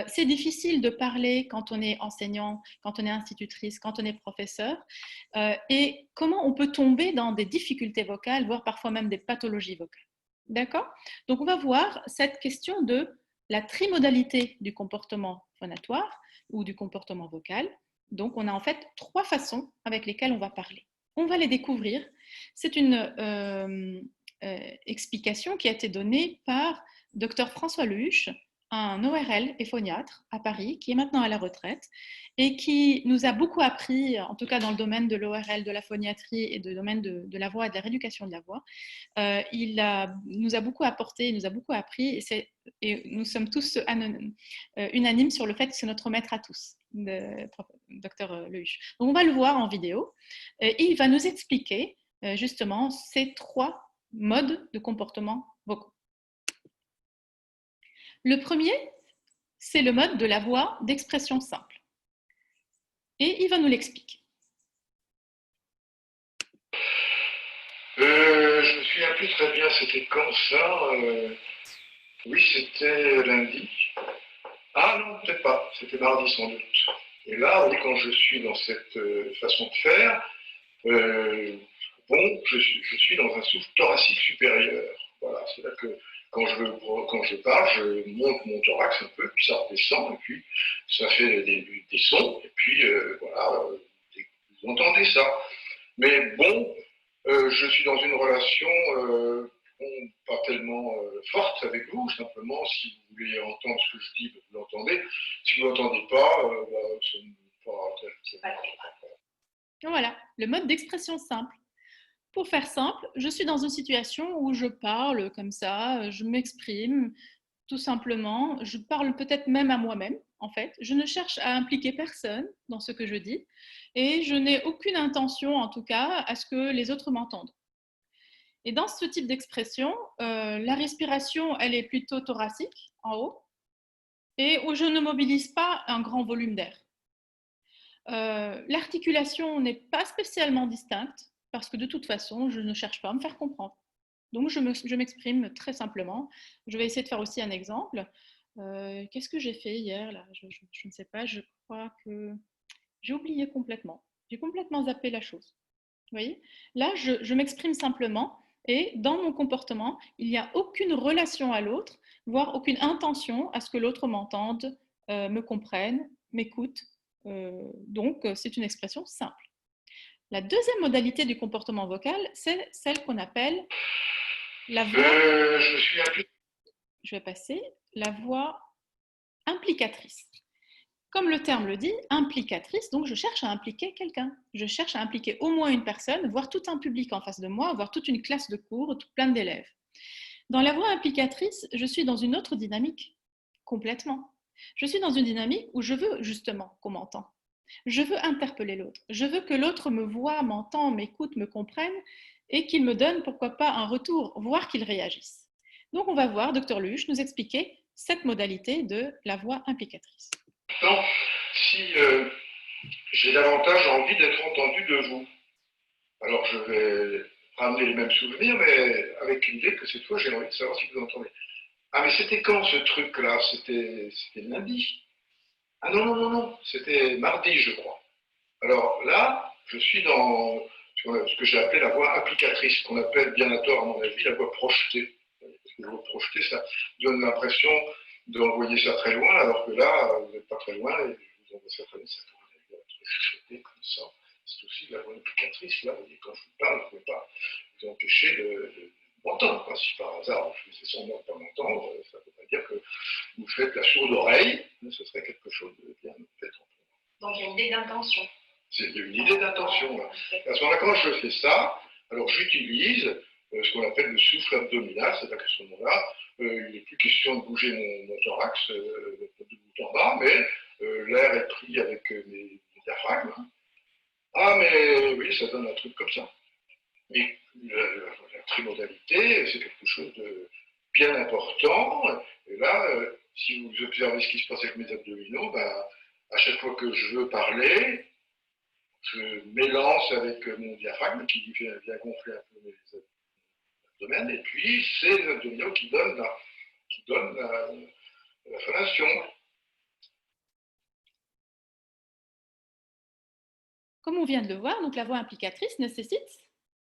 c'est difficile de parler quand on est enseignant, quand on est institutrice, quand on est professeur, et comment on peut tomber dans des difficultés vocales, voire parfois même des pathologies vocales. D'accord? Donc, on va voir cette question de la trimodalité du comportement phonatoire ou du comportement vocal. Donc, on a en fait trois façons avec lesquelles on va parler. On va les découvrir. C'est une explication qui a été donnée par Dr François Lehuche, un ORL et phoniatre à Paris, qui est maintenant à la retraite et qui nous a beaucoup appris, en tout cas dans le domaine de l'ORL, de la phoniatrie et le domaine de la voix et de la rééducation de la voix. Nous a beaucoup apporté, il nous a beaucoup appris et nous sommes tous unanimes sur le fait que c'est notre maître à tous, Dr Lehuche. Donc on va le voir en vidéo et il va nous expliquer justement ces trois modes de comportement vocaux. Le premier, c'est le mode de la voix d'expression simple. Et il va nous l'expliquer. Je me souviens plus très bien, c'était quand ça oui, c'était lundi. Ah non, peut-être pas, c'était mardi sans doute. Et là, oui, quand je suis dans cette façon de faire, bon, je suis dans un souffle thoracique supérieur. Voilà, c'est là que quand je parle, je monte mon thorax un peu, puis ça redescend, et puis ça fait des sons, et puis voilà, vous entendez ça. Mais bon, je suis dans une relation pas tellement forte avec vous, simplement si vous voulez entendre ce que je dis, vous l'entendez. Si vous ne l'entendez pas, ce n'est pas... Voilà, le mode d'expression simple. Pour faire simple, je suis dans une situation où je parle comme ça, je m'exprime tout simplement, je parle peut-être même à moi-même, en fait. Je ne cherche à impliquer personne dans ce que je dis et je n'ai aucune intention, en tout cas, à ce que les autres m'entendent. Et dans ce type d'expression, la respiration, elle est plutôt thoracique, en haut, et où je ne mobilise pas un grand volume d'air. L'articulation n'est pas spécialement distincte, parce que de toute façon, je ne cherche pas à me faire comprendre. Donc, je m'exprime très simplement. Je vais essayer de faire aussi un exemple. Qu'est-ce que j'ai fait hier là, je ne sais pas, je crois que j'ai oublié complètement. J'ai complètement zappé la chose. Vous voyez? Là, je m'exprime simplement et dans mon comportement, il n'y a aucune relation à l'autre, voire aucune intention à ce que l'autre m'entende, me comprenne, m'écoute. Donc, c'est une expression simple. La deuxième modalité du comportement vocal, c'est celle qu'on appelle la voix. Je vais passer la voix implicatrice. Comme le terme le dit, implicatrice, donc je cherche à impliquer quelqu'un. Je cherche à impliquer au moins une personne, voire tout un public en face de moi, voire toute une classe de cours, plein d'élèves. Dans la voix implicatrice, je suis dans une autre dynamique, complètement. Je suis dans une dynamique où je veux justement qu'on m'entende. Je veux interpeller l'autre. Je veux que l'autre me voie, m'entende, m'écoute, me comprenne et qu'il me donne, pourquoi pas, un retour, voire qu'il réagisse. Donc on va voir Dr Luche nous expliquer cette modalité de la voix implicatrice. Non, si j'ai davantage envie d'être entendu de vous, alors je vais ramener les mêmes souvenirs, mais avec l'idée que cette fois, j'ai envie de savoir si vous entendez. Ah, mais c'était quand ce truc-là? C'était lundi? Ah non, c'était mardi, je crois. Alors là, je suis dans ce que j'ai appelé la voix applicatrice, qu'on appelle bien à tort, à mon avis, la voix projetée. Parce que la voix projetée, ça donne l'impression d'envoyer ça très loin, alors que là, vous n'êtes pas très loin et je vous envoie ça très loin, ça peut être chuchoté comme ça. C'est aussi la voix applicatrice, là, vous voyez, quand je vous parle, vous ne pouvez pas vous empêcher de m'entendre. Si par hasard vous faisiez semblant de ne pas m'entendre, ça ne veut pas dire que vous faites la sourde oreille, ce serait quelque chose de bien fait. Donc il y a une idée d'intention. C'est une idée d'intention. Là. À ce moment-là, quand je fais ça, alors j'utilise ce qu'on appelle le souffle abdominal, c'est-à-dire qu'à ce moment-là, il n'est plus question de bouger mon thorax de bout en bas, mais l'air est pris avec mes diaphragmes. Ah, mais oui, ça donne un truc comme ça. Et la trimodalité, c'est quelque chose de bien important. Et là, si vous observez ce qui se passe avec mes abdominaux, à chaque fois que je veux parler, je m'élance avec mon diaphragme qui vient gonfler un peu mes abdomens, et puis c'est les abdominaux qui donnent la phonation. Comme on vient de le voir, donc la voix implicatrice nécessite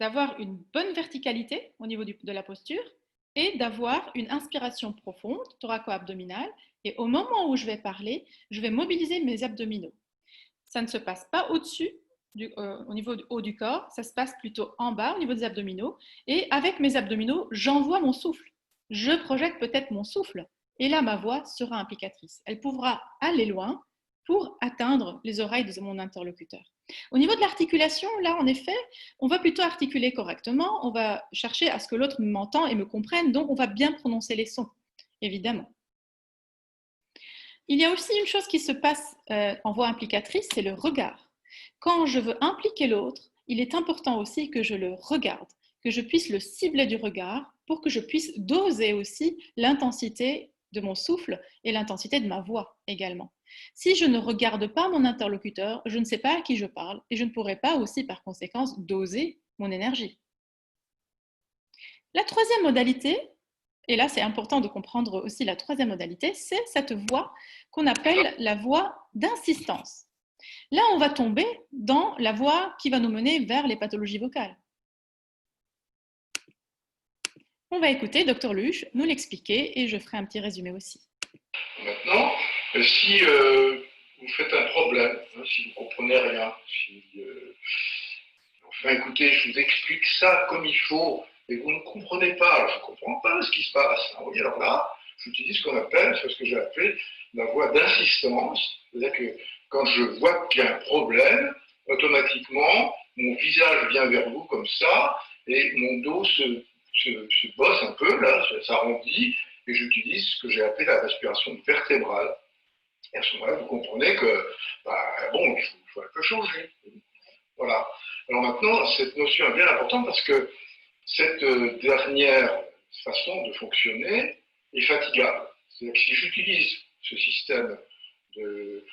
d'avoir une bonne verticalité au niveau de la posture et d'avoir une inspiration profonde, thoraco-abdominale. Et au moment où je vais parler, je vais mobiliser mes abdominaux. Ça ne se passe pas au-dessus, au niveau du haut du corps, ça se passe plutôt en bas, au niveau des abdominaux. Et avec mes abdominaux, j'envoie mon souffle. Je projette peut-être mon souffle. Et là, ma voix sera implicatrice. Elle pourra aller loin pour atteindre les oreilles de mon interlocuteur. Au niveau de l'articulation, là, en effet, on va plutôt articuler correctement. On va chercher à ce que l'autre m'entende et me comprenne. Donc, on va bien prononcer les sons, évidemment. Il y a aussi une chose qui se passe en voix implicatrice, c'est le regard. Quand je veux impliquer l'autre, il est important aussi que je le regarde, que je puisse le cibler du regard pour que je puisse doser aussi l'intensité de mon souffle et l'intensité de ma voix également. Si je ne regarde pas mon interlocuteur, je ne sais pas à qui je parle et je ne pourrai pas aussi par conséquence doser mon énergie. La troisième modalité, et là c'est important de comprendre aussi la troisième modalité, c'est cette voix qu'on appelle la voix d'insistance. Là, on va tomber dans la voie qui va nous mener vers les pathologies vocales. On va écouter Dr Luche nous l'expliquer et je ferai un petit résumé aussi. Maintenant, si vous faites un problème, hein, si vous ne comprenez rien, si, enfin écoutez, je vous explique ça comme il faut, et vous ne comprenez pas, je ne comprends pas ce qui se passe. Hein, oui, alors là, j'utilise ce qu'on appelle, c'est ce que j'ai appelé la voie d'insistance, c'est-à-dire que quand je vois qu'il y a un problème, automatiquement, mon visage vient vers vous comme ça, et mon dos se bosse un peu, là, s'arrondit, et j'utilise ce que j'ai appelé la respiration vertébrale. Et à ce moment-là, vous comprenez que, bon, il faut un peu changer. Voilà. Alors maintenant, cette notion est bien importante parce que cette dernière façon de fonctionner est fatigable. C'est-à-dire que si j'utilise ce système de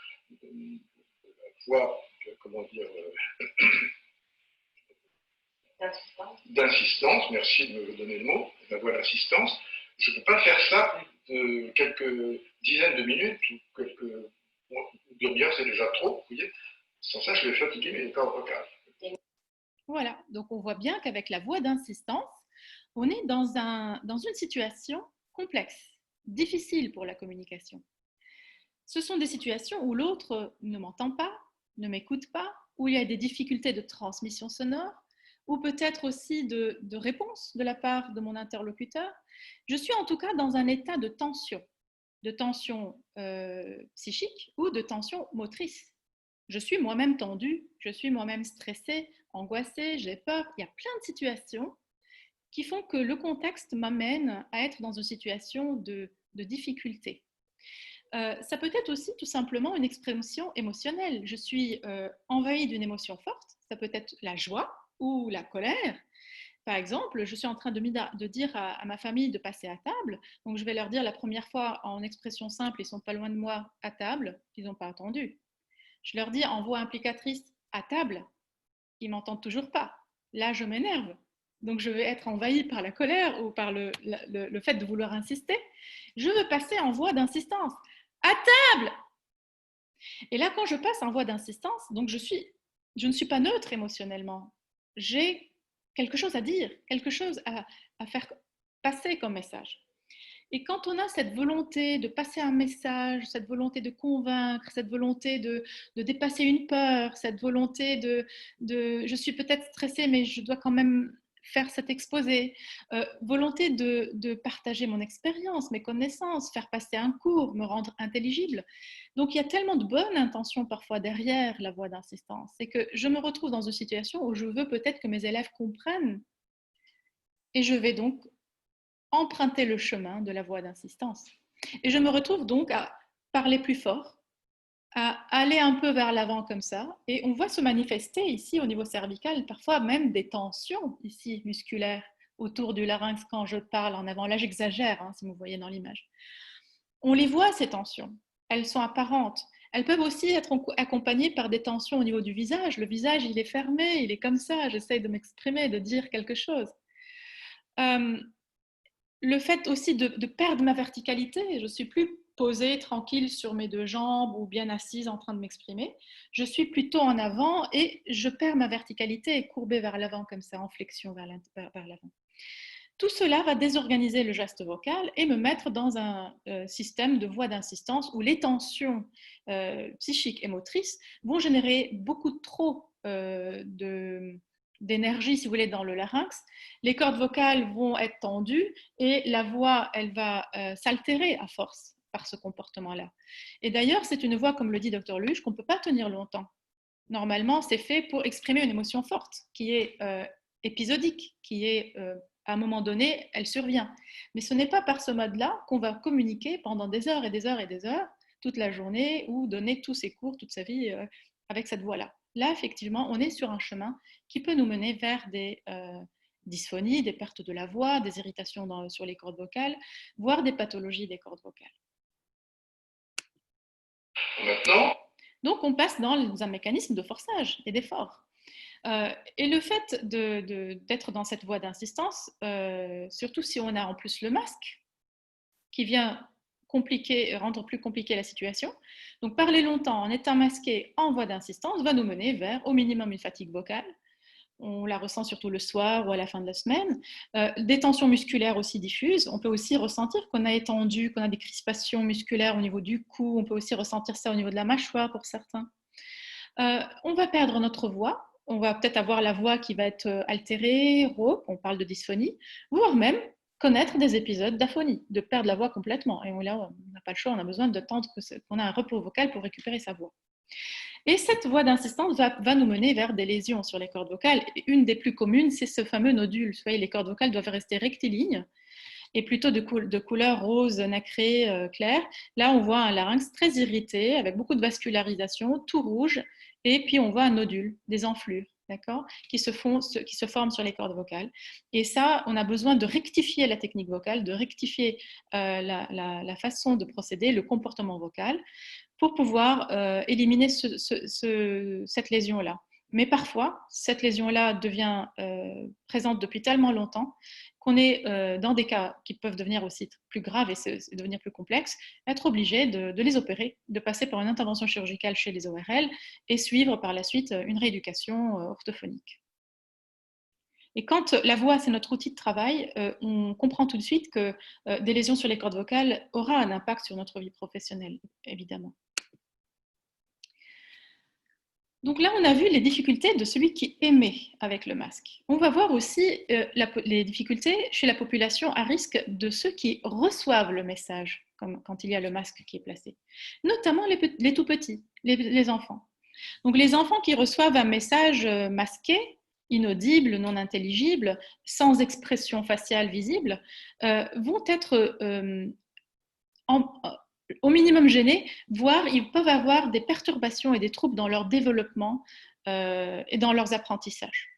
voie, comment dire, d'insistance, merci de me donner le mot, la voie d'assistance, je ne peux pas faire ça plus de quelques dizaines de minutes ou quelques demi-heures, c'est déjà trop, vous voyez. Sans ça, je vais fatiguer mes cordes vocales. Voilà, donc on voit bien qu'avec la voie d'insistance, on est dans une situation complexe, difficile pour la communication. Ce sont des situations où l'autre ne m'entend pas, ne m'écoute pas, où il y a des difficultés de transmission sonore, ou peut-être aussi de réponse de la part de mon interlocuteur. Je suis en tout cas dans un état de tension psychique ou de tension motrice. Je suis moi-même tendue, je suis moi-même stressée, angoissée, j'ai peur. Il y a plein de situations qui font que le contexte m'amène à être dans une situation de difficulté. Ça peut être aussi tout simplement une expression émotionnelle. Je suis envahie d'une émotion forte, ça peut être la joie ou la colère. Par exemple, je suis en train de dire à ma famille de passer à table, donc je vais leur dire la première fois en expression simple, ils sont pas loin de moi à table, ils n'ont pas attendu. Je leur dis en voix implicatrice à table, ils m'entendent toujours pas. Là, je m'énerve. Donc, je vais être envahie par la colère ou par le fait de vouloir insister. Je veux passer en voie d'insistance. À table! Et là, quand je passe en voie d'insistance, donc je ne suis pas neutre émotionnellement. J'ai quelque chose à dire, quelque chose à faire passer comme message. Et quand on a cette volonté de passer un message, cette volonté de convaincre, cette volonté de dépasser une peur, cette volonté je suis peut-être stressée, mais je dois quand même faire cet exposé, volonté de partager mon expérience, mes connaissances, faire passer un cours, me rendre intelligible. Donc il y a tellement de bonnes intentions parfois derrière la voie d'insistance. C'est que je me retrouve dans une situation où je veux peut-être que mes élèves comprennent et je vais donc emprunter le chemin de la voie d'insistance. Et je me retrouve donc à parler plus fort, à aller un peu vers l'avant comme ça, et on voit se manifester ici au niveau cervical, parfois même des tensions ici musculaires autour du larynx quand je parle en avant. Là, j'exagère, hein, si vous voyez dans l'image. On les voit, ces tensions. Elles sont apparentes. Elles peuvent aussi être accompagnées par des tensions au niveau du visage. Le visage, il est fermé, il est comme ça. J'essaye de m'exprimer, de dire quelque chose. Le fait aussi de perdre ma verticalité, je ne suis plus posée tranquille sur mes deux jambes ou bien assise en train de m'exprimer. Je suis plutôt en avant et je perds ma verticalité courbée vers l'avant comme ça, en flexion vers l'avant. Tout cela va désorganiser le geste vocal et me mettre dans un système de voie d'insistance où les tensions psychiques et motrices vont générer beaucoup trop d'énergie, si vous voulez, dans le larynx. Les cordes vocales vont être tendues et la voix, elle va s'altérer à force par ce comportement-là. Et d'ailleurs, c'est une voix, comme le dit Dr Luche, qu'on ne peut pas tenir longtemps. Normalement, c'est fait pour exprimer une émotion forte, qui est épisodique, qui est, à un moment donné, elle survient. Mais ce n'est pas par ce mode-là qu'on va communiquer pendant des heures et des heures et des heures, toute la journée, ou donner tous ses cours, toute sa vie, avec cette voix-là. Là, effectivement, on est sur un chemin qui peut nous mener vers des dysphonies, des pertes de la voix, des irritations sur les cordes vocales, voire des pathologies des cordes vocales. Maintenant, donc, on passe dans un mécanisme de forçage et d'effort. Et le fait d'être dans cette voie d'insistance, surtout si on a en plus le masque, qui vient rendre plus compliquée la situation. Donc, parler longtemps en étant masqué en voie d'insistance va nous mener vers, au minimum, une fatigue vocale, On la ressent surtout le soir ou à la fin de la semaine. Des tensions musculaires aussi diffuses. On peut aussi ressentir qu'on a étendu, qu'on a des crispations musculaires au niveau du cou. On peut aussi ressentir ça au niveau de la mâchoire pour certains. On va perdre notre voix. On va peut-être avoir la voix qui va être altérée, rauque. On parle de dysphonie, voire même connaître des épisodes d'aphonie, de perdre la voix complètement. Et là, on n'a pas le choix, on a besoin d'attendre qu'on a un repos vocal pour récupérer sa voix. Et cette voie d'insistance va nous mener vers des lésions sur les cordes vocales. Une des plus communes, c'est ce fameux nodule. Vous voyez, les cordes vocales doivent rester rectilignes et plutôt de couleur rose nacré clair. Là, on voit un larynx très irrité, avec beaucoup de vascularisation, tout rouge, et puis on voit un nodule, des enflures, d'accord, qui se forment sur les cordes vocales. Et ça, on a besoin de rectifier la technique vocale, de rectifier la façon de procéder, le comportement vocal, pour pouvoir éliminer cette lésion-là. Mais parfois, cette lésion-là devient présente depuis tellement longtemps qu'on est dans des cas qui peuvent devenir aussi plus graves et devenir plus complexes, être obligé de les opérer, de passer par une intervention chirurgicale chez les ORL et suivre par la suite une rééducation orthophonique. Et quand la voix, c'est notre outil de travail, on comprend tout de suite que des lésions sur les cordes vocales aura un impact sur notre vie professionnelle, évidemment. Donc là, on a vu les difficultés de celui qui émet avec le masque. On va voir aussi les difficultés chez la population à risque de ceux qui reçoivent le message, comme quand il y a le masque qui est placé, notamment les tout petits, les enfants. Donc les enfants qui reçoivent un message masqué, inaudible, non intelligible, sans expression faciale visible, vont être au minimum gênés, voire ils peuvent avoir des perturbations et des troubles dans leur développement et dans leurs apprentissages.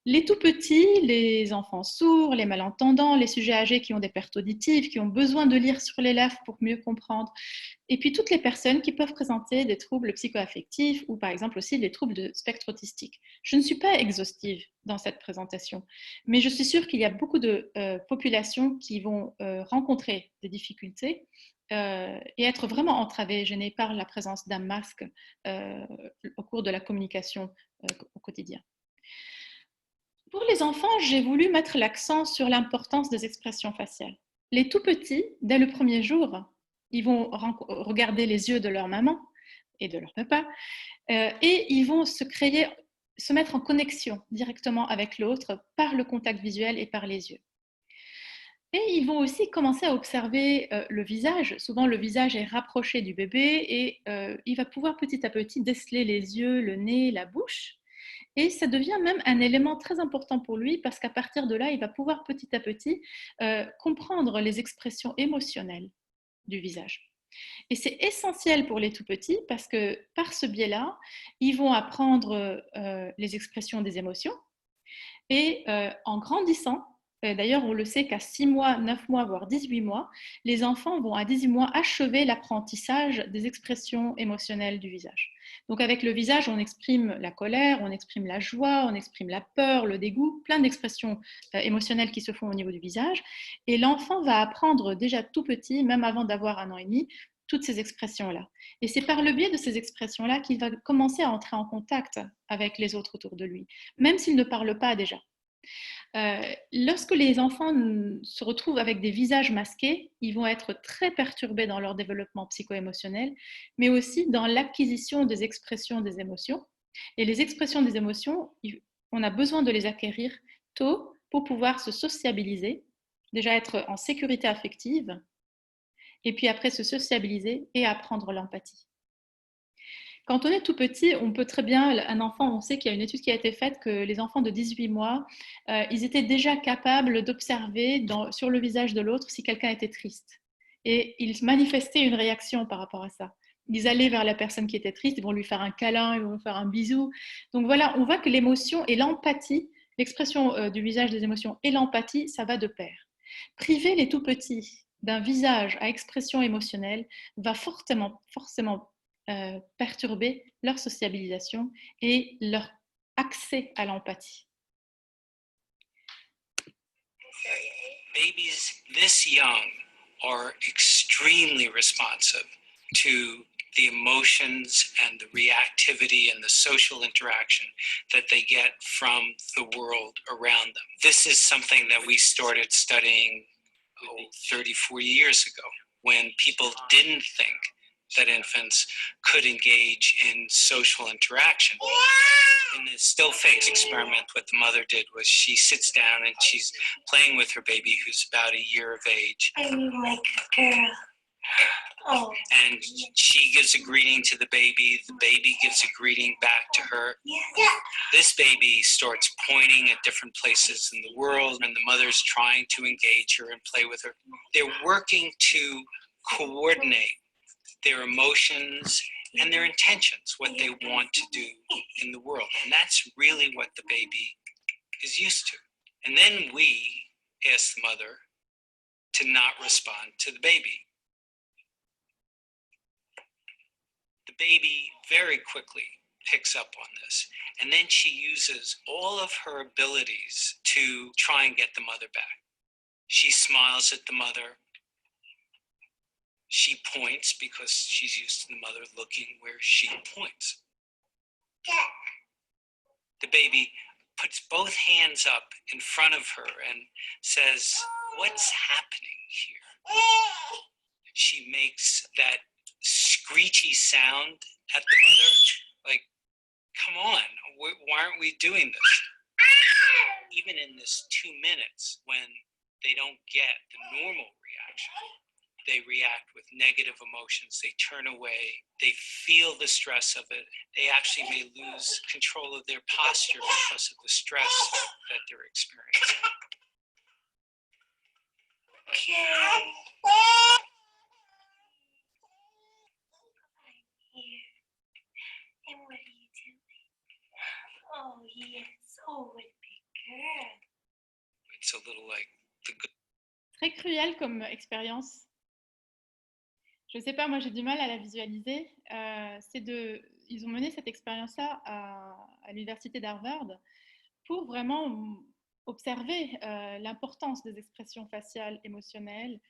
Les tout petits, les enfants sourds, les malentendants, les sujets âgés qui ont des pertes auditives, qui ont besoin de lire sur les lèvres pour mieux comprendre, et puis toutes les personnes qui peuvent présenter des troubles psychoaffectifs ou par exemple aussi des troubles de spectre autistique. Je ne suis pas exhaustive dans cette présentation, mais je suis sûre qu'il y a beaucoup de populations qui vont rencontrer des difficultés et être vraiment entravées, gênées par la présence d'un masque au cours de la communication au quotidien. Pour les enfants, j'ai voulu mettre l'accent sur l'importance des expressions faciales. Les tout petits, dès le premier jour, ils vont regarder les yeux de leur maman et de leur papa et ils vont se mettre en connexion directement avec l'autre par le contact visuel et par les yeux. Et ils vont aussi commencer à observer le visage. Souvent, le visage est rapproché du bébé et il va pouvoir petit à petit déceler les yeux, le nez, la bouche. Et ça devient même un élément très important pour lui parce qu'à partir de là, il va pouvoir petit à petit comprendre les expressions émotionnelles du visage. Et c'est essentiel pour les tout-petits parce que par ce biais-là, ils vont apprendre les expressions des émotions et en grandissant, d'ailleurs on le sait qu'à 6 mois, 9 mois, voire 18 mois, les enfants vont à 18 mois achever l'apprentissage des expressions émotionnelles du visage. Donc avec le visage, on exprime la colère, on exprime la joie, on exprime la peur, le dégoût, plein d'expressions émotionnelles qui se font au niveau du visage. Et l'enfant va apprendre déjà tout petit, même avant d'avoir 1 an et demi, toutes ces expressions-là. Et c'est par le biais de ces expressions-là qu'il va commencer à entrer en contact avec les autres autour de lui, même s'il ne parle pas déjà. Lorsque les enfants se retrouvent avec des visages masqués, ils vont être très perturbés dans leur développement psycho-émotionnel, mais aussi dans l'acquisition des expressions des émotions. Et les expressions des émotions, on a besoin de les acquérir tôt pour pouvoir se sociabiliser, déjà être en sécurité affective, et puis après se sociabiliser et apprendre l'empathie. Quand on est tout petit, on peut très bien, un enfant, on sait qu'il y a une étude qui a été faite que les enfants de 18 mois, ils étaient déjà capables d'observer sur le visage de l'autre si quelqu'un était triste. Et ils manifestaient une réaction par rapport à ça. Ils allaient vers la personne qui était triste, ils vont lui faire un câlin, ils vont lui faire un bisou. Donc voilà, on voit que l'émotion et l'empathie, l'expression du visage des émotions et l'empathie, ça va de pair. Priver les tout petits d'un visage à expression émotionnelle va forcément perturber leur sociabilisation et leur accès à l'empathie. Babies this young are extremely responsive to the emotions and the reactivity and the social interaction that they get from the world around them. This is something that we started studying 30, 40 years ago, when people didn't think that infants could engage in social interaction. In the still face experiment, what the mother did was she sits down and she's playing with her baby who's about a year of age. I like a girl. Oh. And she gives a greeting to the baby gives a greeting back to her. Yeah. This baby starts pointing at different places in the world, and the mother's trying to engage her and play with her. They're working to coordinate their emotions and their intentions, what they want to do in the world. And that's really what the baby is used to. And then we ask the mother to not respond to the baby. The baby very quickly picks up on this, and then she uses all of her abilities to try and get the mother back. She smiles at the mother. She points because she's used to the mother looking where she points. The baby puts both hands up in front of her and says, "What's happening here?" She makes that screechy sound at the mother, like, come on, why aren't we doing this? Even in this 2 minutes, when they don't get the normal reaction, they react with negative emotions, they turn away, they feel the stress of it, they actually may lose control of their posture because of the stress that they're experiencing. Okay. And what are you doing? Oh, yes. Oh, what a big girl. It's a little like the good. Très cruel comme expérience. Je ne sais pas, moi j'ai du mal à la visualiser. Ils ont mené cette expérience-là à l'université d'Harvard pour vraiment observer l'importance des expressions faciales émotionnelles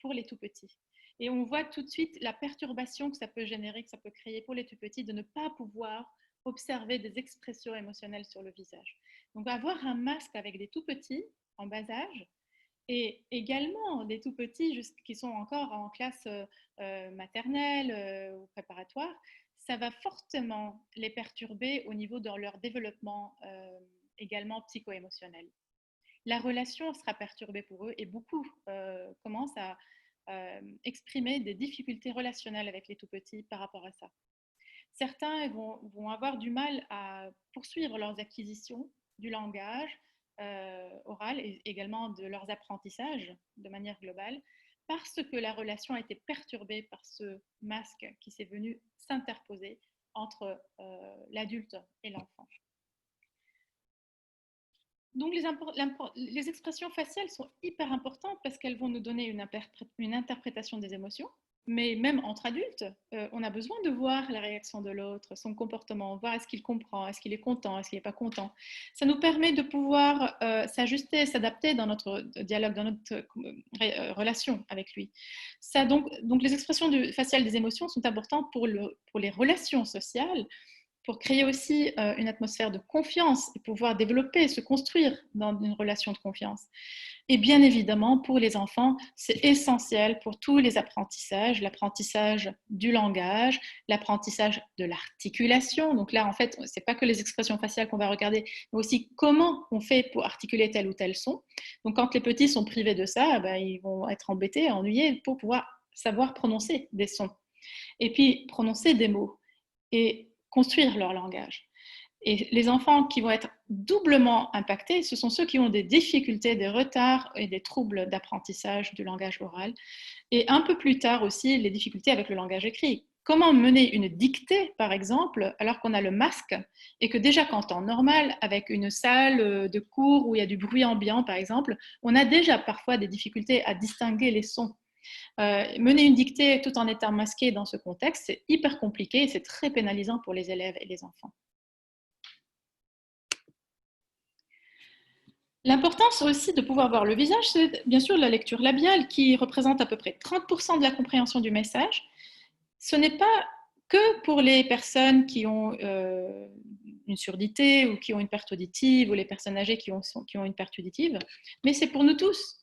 pour les tout-petits. Et on voit tout de suite la perturbation que ça peut générer, que ça peut créer pour les tout-petits de ne pas pouvoir observer des expressions émotionnelles sur le visage. Donc avoir un masque avec des tout-petits en bas âge, et également des tout-petits qui sont encore en classe maternelle ou préparatoire, ça va fortement les perturber au niveau de leur développement également psycho-émotionnel. La relation sera perturbée pour eux et beaucoup commencent à exprimer des difficultés relationnelles avec les tout-petits par rapport à ça. Certains vont avoir du mal à poursuivre leurs acquisitions du langage oral et également de leurs apprentissages de manière globale parce que la relation a été perturbée par ce masque qui s'est venu s'interposer entre l'adulte et l'enfant. Donc les expressions faciales sont hyper importantes parce qu'elles vont nous donner une interprétation des émotions, mais même entre adultes, on a besoin de voir la réaction de l'autre, son comportement, voir est-ce qu'il comprend, est-ce qu'il est content, est-ce qu'il n'est pas content. Ça nous permet de pouvoir s'ajuster, s'adapter dans notre dialogue, dans notre relation avec lui. Donc les expressions faciales des émotions sont importantes pour les relations sociales, pour créer aussi une atmosphère de confiance et pouvoir développer, se construire dans une relation de confiance. Et bien évidemment, pour les enfants, c'est essentiel pour tous les apprentissages, l'apprentissage du langage, l'apprentissage de l'articulation. Donc là, en fait, ce n'est pas que les expressions faciales qu'on va regarder, mais aussi comment on fait pour articuler tel ou tel son. Donc quand les petits sont privés de ça, ils vont être embêtés, ennuyés pour pouvoir savoir prononcer des sons. Et puis, prononcer des mots et construire leur langage. Et les enfants qui vont être doublement impactés, ce sont ceux qui ont des difficultés, des retards et des troubles d'apprentissage du langage oral. Et un peu plus tard aussi, les difficultés avec le langage écrit. Comment mener une dictée, par exemple, alors qu'on a le masque et que déjà qu'en temps normal, avec une salle de cours où il y a du bruit ambiant, par exemple, on a déjà parfois des difficultés à distinguer les sons. Mener une dictée tout en étant masqué dans ce contexte, c'est hyper compliqué et c'est très pénalisant pour les élèves et les enfants. L'importance aussi de pouvoir voir le visage, c'est bien sûr la lecture labiale qui représente à peu près 30% de la compréhension du message. ce n'est pas que pour les personnes qui ont une surdité ou qui ont une perte auditive, ou les personnes âgées qui ont une perte auditive, mais c'est pour nous tous.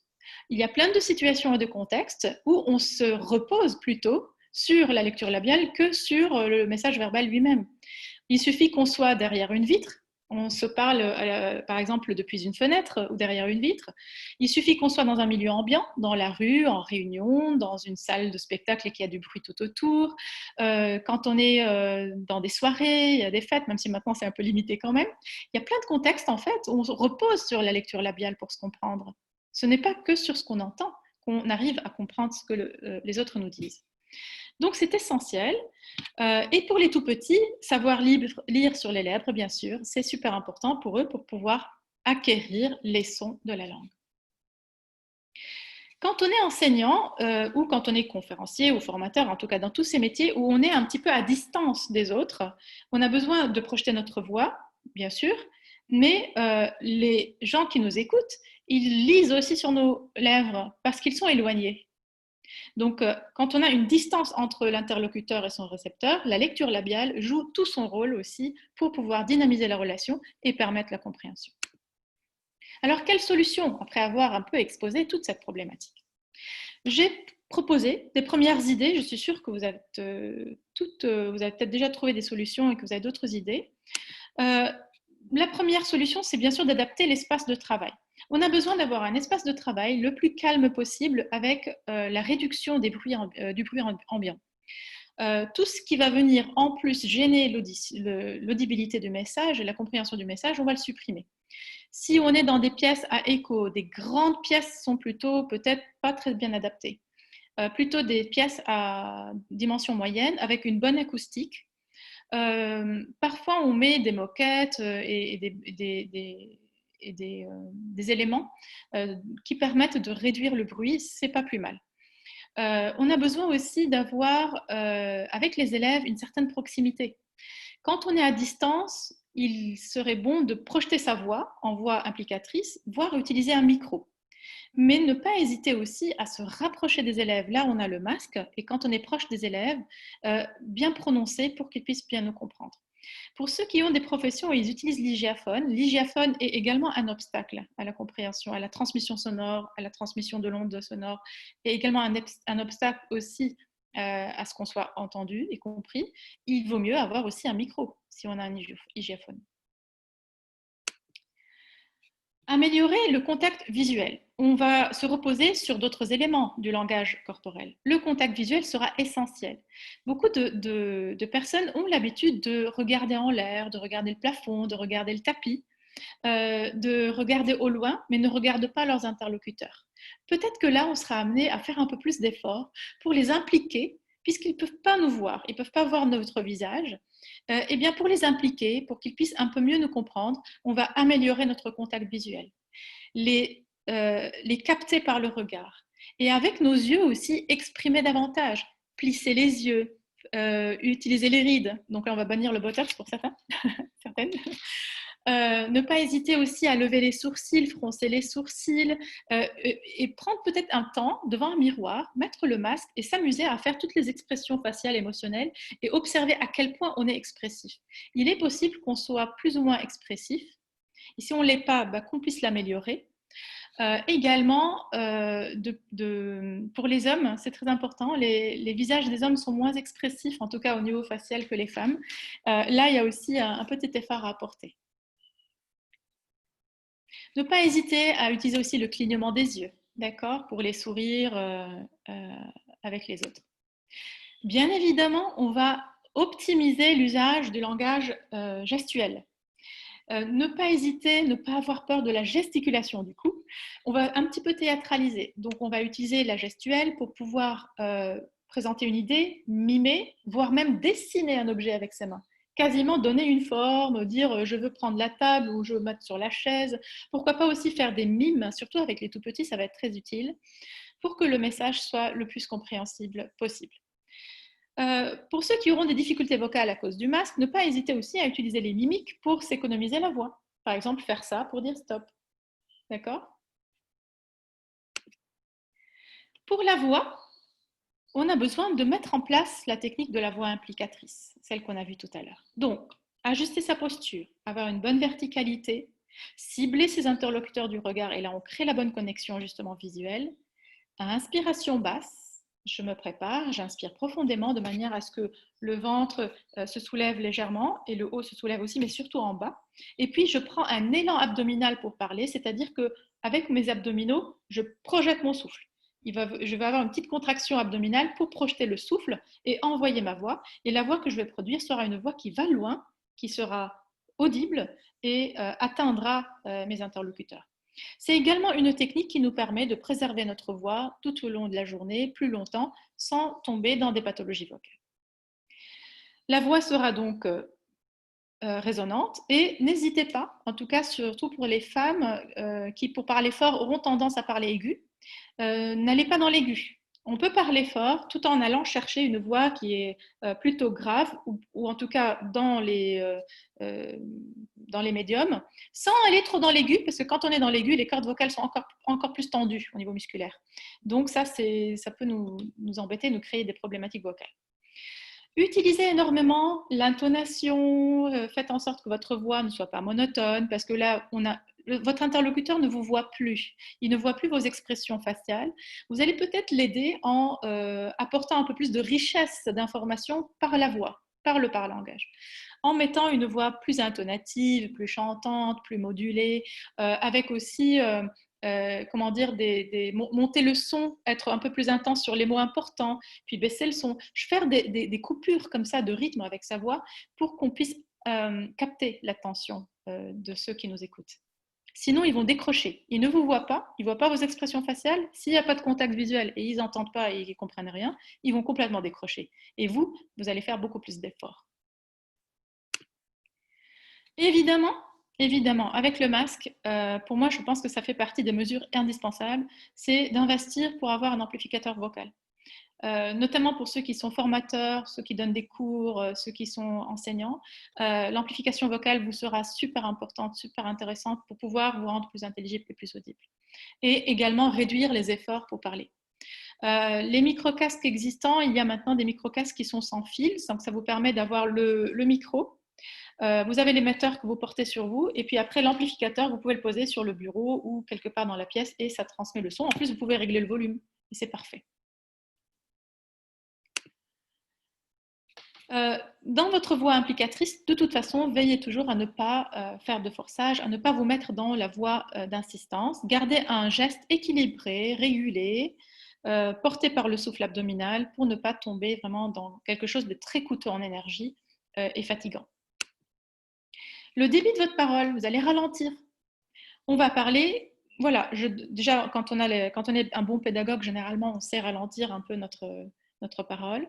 Il y a plein de situations et de contextes où on se repose plutôt sur la lecture labiale que sur le message verbal lui-même. Il suffit qu'on soit derrière une vitre, on se parle par exemple depuis une fenêtre ou derrière une vitre. Il suffit qu'on soit dans un milieu ambiant, dans la rue, en réunion, dans une salle de spectacle et qu'il y a du bruit tout autour. Quand on est dans des soirées, il y a des fêtes, même si maintenant c'est un peu limité quand même. Il y a plein de contextes en fait où on se repose sur la lecture labiale pour se comprendre. Ce n'est pas que sur ce qu'on entend qu'on arrive à comprendre ce que les autres nous disent. Donc c'est essentiel. Et pour les tout petits, savoir lire sur les lèvres, bien sûr, c'est super important pour eux pour pouvoir acquérir les sons de la langue. Quand on est enseignant ou quand on est conférencier ou formateur, en tout cas dans tous ces métiers où on est un petit peu à distance des autres, on a besoin de projeter notre voix, bien sûr, mais les gens qui nous écoutent, ils lisent aussi sur nos lèvres parce qu'ils sont éloignés. Donc, quand on a une distance entre l'interlocuteur et son récepteur, la lecture labiale joue tout son rôle aussi pour pouvoir dynamiser la relation et permettre la compréhension. Alors, quelle solution après avoir un peu exposé toute cette problématique? J'ai proposé des premières idées. Je suis sûre que vous avez peut-être déjà trouvé des solutions et que vous avez d'autres idées. La première solution, c'est bien sûr d'adapter l'espace de travail. On a besoin d'avoir un espace de travail le plus calme possible avec la réduction du bruit ambiant. Tout ce qui va venir en plus gêner l'audibilité du message et la compréhension du message, on va le supprimer. Si on est dans des pièces à écho, des grandes pièces sont plutôt peut-être pas très bien adaptées. Plutôt des pièces à dimension moyenne avec une bonne acoustique. Parfois, on met des moquettes et des éléments qui permettent de réduire le bruit, c'est pas plus mal. On a besoin aussi d'avoir avec les élèves une certaine proximité. Quand on est à distance, il serait bon de projeter sa voix en voix implicatrice, voire utiliser un micro. Mais ne pas hésiter aussi à se rapprocher des élèves. Là, on a le masque, et quand on est proche des élèves, bien prononcer pour qu'ils puissent bien nous comprendre. Pour ceux qui ont des professions où ils utilisent l'igiaphone, l'igiaphone est également un obstacle à la compréhension, à la transmission sonore, à la transmission de l'onde sonore, et également un obstacle aussi à ce qu'on soit entendu et compris. Il vaut mieux avoir aussi un micro si on a un igiaphone. Améliorer le contact visuel. On va se reposer sur d'autres éléments du langage corporel. Le contact visuel sera essentiel. Beaucoup de personnes ont l'habitude de regarder en l'air, de regarder le plafond, de regarder le tapis, de regarder au loin, mais ne regardent pas leurs interlocuteurs. Peut-être que là, on sera amené à faire un peu plus d'efforts pour les impliquer, puisqu'ils ne peuvent pas nous voir, ils ne peuvent pas voir notre visage. Eh bien, pour les impliquer, pour qu'ils puissent un peu mieux nous comprendre, on va améliorer notre contact visuel. Les capter par le regard. Et avec nos yeux aussi, exprimer davantage, plisser les yeux, utiliser les rides. Donc là, on va bannir le botox pour certaines. Ne pas hésiter aussi à lever les sourcils, froncer les sourcils et prendre peut-être un temps devant un miroir, mettre le masque et s'amuser à faire toutes les expressions faciales émotionnelles et observer à quel point on est expressif. Il est possible qu'on soit plus ou moins expressif et si on ne l'est pas, qu'on puisse l'améliorer. Également, pour les hommes, c'est très important, les visages des hommes sont moins expressifs, en tout cas au niveau facial, que les femmes. Là, il y a aussi un petit effort à apporter. Ne pas hésiter à utiliser aussi le clignement des yeux, d'accord, pour les sourires avec les autres. Bien évidemment, on va optimiser l'usage du langage gestuel. Ne pas hésiter, ne pas avoir peur de la gesticulation du coup. On va un petit peu théâtraliser. Donc, on va utiliser la gestuelle pour pouvoir présenter une idée, mimer, voire même dessiner un objet avec ses mains. Quasiment donner une forme, dire je veux prendre la table ou je veux mettre sur la chaise. Pourquoi pas aussi faire des mimes, surtout avec les tout petits, ça va être très utile, pour que le message soit le plus compréhensible possible. Pour ceux qui auront des difficultés vocales à cause du masque, ne pas hésiter aussi à utiliser les mimiques pour s'économiser la voix. Par exemple, faire ça pour dire stop. D'accord ? Pour la voix, on a besoin de mettre en place la technique de la voix implicatrice, celle qu'on a vue tout à l'heure. Donc, ajuster sa posture, avoir une bonne verticalité, cibler ses interlocuteurs du regard, et là on crée la bonne connexion justement visuelle. À inspiration basse, je me prépare, j'inspire profondément de manière à ce que le ventre se soulève légèrement et le haut se soulève aussi, mais surtout en bas. Et puis je prends un élan abdominal pour parler, c'est-à-dire qu'avec mes abdominaux, je projette mon souffle. Je vais avoir une petite contraction abdominale pour projeter le souffle et envoyer ma voix. Et la voix que je vais produire sera une voix qui va loin, qui sera audible et atteindra mes interlocuteurs. C'est également une technique qui nous permet de préserver notre voix tout au long de la journée, plus longtemps, sans tomber dans des pathologies vocales. La voix sera donc résonante et n'hésitez pas, en tout cas surtout pour les femmes qui, pour parler fort, auront tendance à parler aigu, n'allez pas dans l'aigu. On peut parler fort tout en allant chercher une voix qui est plutôt grave ou en tout cas dans les médiums, sans aller trop dans l'aigu, parce que quand on est dans l'aigu, les cordes vocales sont encore plus tendues au niveau musculaire. Donc ça peut nous embêter, nous créer des problématiques vocales. Utilisez énormément l'intonation, faites en sorte que votre voix ne soit pas monotone, parce que là, votre interlocuteur ne vous voit plus, il ne voit plus vos expressions faciales. Vous allez peut-être l'aider en apportant un peu plus de richesse d'informations par la voix, par le parlangage, en mettant une voix plus intonative, plus chantante, plus modulée, avec aussi monter le son, être un peu plus intense sur les mots importants, puis baisser le son, faire des coupures comme ça de rythme avec sa voix pour qu'on puisse capter l'attention de ceux qui nous écoutent. Sinon, ils vont décrocher. Ils ne vous voient pas, ils ne voient pas vos expressions faciales. S'il n'y a pas de contact visuel et ils n'entendent pas et ils ne comprennent rien, ils vont complètement décrocher. Et vous allez faire beaucoup plus d'efforts. Évidemment, avec le masque, pour moi, je pense que ça fait partie des mesures indispensables, c'est d'investir pour avoir un amplificateur vocal. Notamment pour ceux qui sont formateurs, ceux qui donnent des cours, ceux qui sont enseignants. L'amplification vocale vous sera super importante, super intéressante pour pouvoir vous rendre plus intelligible et plus audible. Et également réduire les efforts pour parler. Les micro-casques existants, il y a maintenant des micro-casques qui sont sans fil, donc ça vous permet d'avoir le micro. Vous avez l'émetteur que vous portez sur vous et puis après l'amplificateur, vous pouvez le poser sur le bureau ou quelque part dans la pièce et ça transmet le son. En plus, vous pouvez régler le volume et c'est parfait. Dans votre voix implicatrice, de toute façon, veillez toujours à ne pas faire de forçage, à ne pas vous mettre dans la voix d'insistance. Gardez un geste équilibré, régulé, porté par le souffle abdominal pour ne pas tomber vraiment dans quelque chose de très coûteux en énergie et fatigant. Le débit de votre parole, vous allez ralentir. On va parler, voilà, déjà quand on est un bon pédagogue, généralement on sait ralentir un peu notre parole.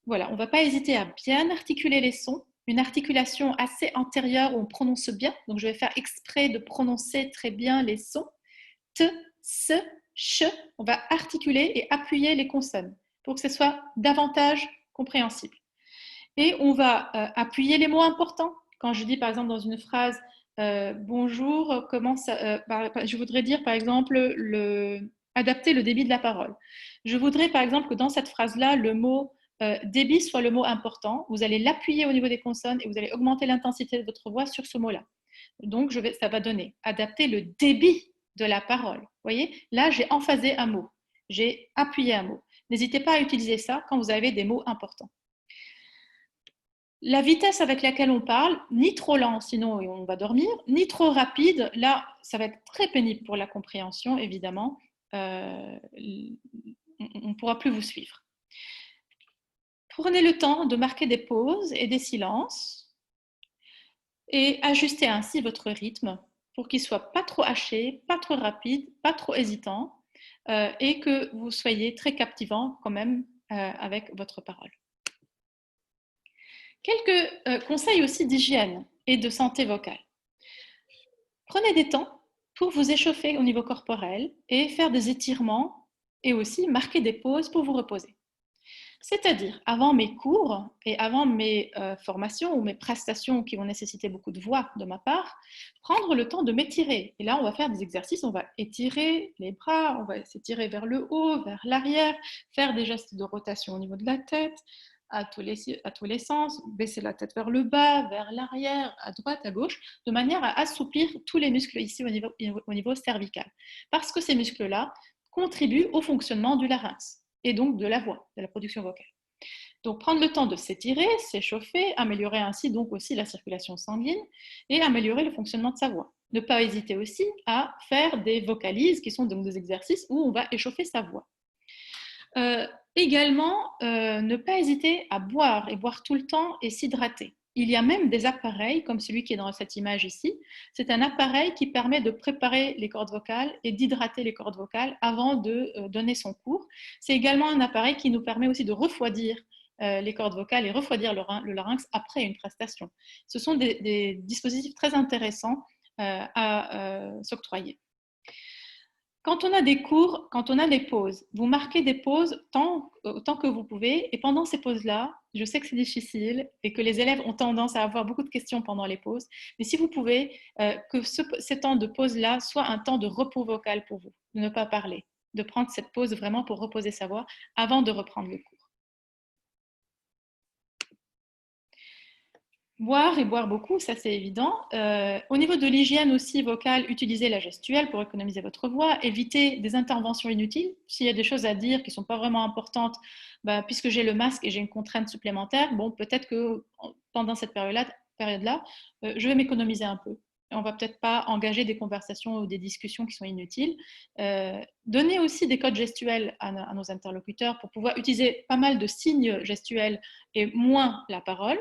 Voilà, on ne va pas hésiter à bien articuler les sons, une articulation assez antérieure où on prononce bien. Donc, je vais faire exprès de prononcer très bien les sons. T, S, ch. On va articuler et appuyer les consonnes pour que ce soit davantage compréhensible. Et on va appuyer les mots importants. Quand je dis, par exemple, dans une phrase bonjour, je voudrais dire, par exemple, adapter le débit de la parole. Je voudrais, par exemple, que dans cette phrase-là, le mot débit soit le mot important. Vous allez l'appuyer au niveau des consonnes et vous allez augmenter l'intensité de votre voix sur ce mot-là. Donc, ça va donner adapter le débit de la parole. Vous voyez, là, j'ai emphasé un mot. J'ai appuyé un mot. N'hésitez pas à utiliser ça quand vous avez des mots importants. La vitesse avec laquelle on parle, ni trop lent, sinon on va dormir, ni trop rapide, là, ça va être très pénible pour la compréhension, évidemment. On ne pourra plus vous suivre. Prenez le temps de marquer des pauses et des silences et ajustez ainsi votre rythme pour qu'il ne soit pas trop haché, pas trop rapide, pas trop hésitant et que vous soyez très captivant quand même avec votre parole. Quelques conseils aussi d'hygiène et de santé vocale. Prenez des temps pour vous échauffer au niveau corporel et faire des étirements et aussi marquer des pauses pour vous reposer. C'est-à-dire, avant mes cours et avant mes formations ou mes prestations qui vont nécessiter beaucoup de voix de ma part, prendre le temps de m'étirer. Et là, on va faire des exercices, on va étirer les bras, on va s'étirer vers le haut, vers l'arrière, faire des gestes de rotation au niveau de la tête, à tous les sens, baisser la tête vers le bas, vers l'arrière, à droite, à gauche, de manière à assouplir tous les muscles ici au niveau cervical. Parce que ces muscles-là contribuent au fonctionnement du larynx et donc de la voix, de la production vocale. Donc prendre le temps de s'étirer, s'échauffer, améliorer ainsi donc aussi la circulation sanguine et améliorer le fonctionnement de sa voix. Ne pas hésiter aussi à faire des vocalises qui sont donc des exercices où on va échauffer sa voix. Également, ne pas hésiter à boire et boire tout le temps et s'hydrater. Il y a même des appareils, comme celui qui est dans cette image ici. C'est un appareil qui permet de préparer les cordes vocales et d'hydrater les cordes vocales avant de donner son cours. C'est également un appareil qui nous permet aussi de refroidir les cordes vocales et refroidir le larynx après une prestation. Ce sont des dispositifs très intéressants à s'octroyer. Quand on a des cours, quand on a des pauses, vous marquez des pauses autant que vous pouvez. Et pendant ces pauses-là, je sais que c'est difficile et que les élèves ont tendance à avoir beaucoup de questions pendant les pauses. Mais si vous pouvez, que ces temps de pause-là soit un temps de repos vocal pour vous, de ne pas parler, de prendre cette pause vraiment pour reposer sa voix avant de reprendre le cours. Boire et boire beaucoup, ça c'est évident. Au niveau de l'hygiène aussi vocale, utilisez la gestuelle pour économiser votre voix. Évitez des interventions inutiles. S'il y a des choses à dire qui ne sont pas vraiment importantes, puisque j'ai le masque et j'ai une contrainte supplémentaire, bon, peut-être que pendant cette période-là, je vais m'économiser un peu. On ne va peut-être pas engager des conversations ou des discussions qui sont inutiles. Donnez aussi des codes gestuels à nos interlocuteurs pour pouvoir utiliser pas mal de signes gestuels et moins la parole.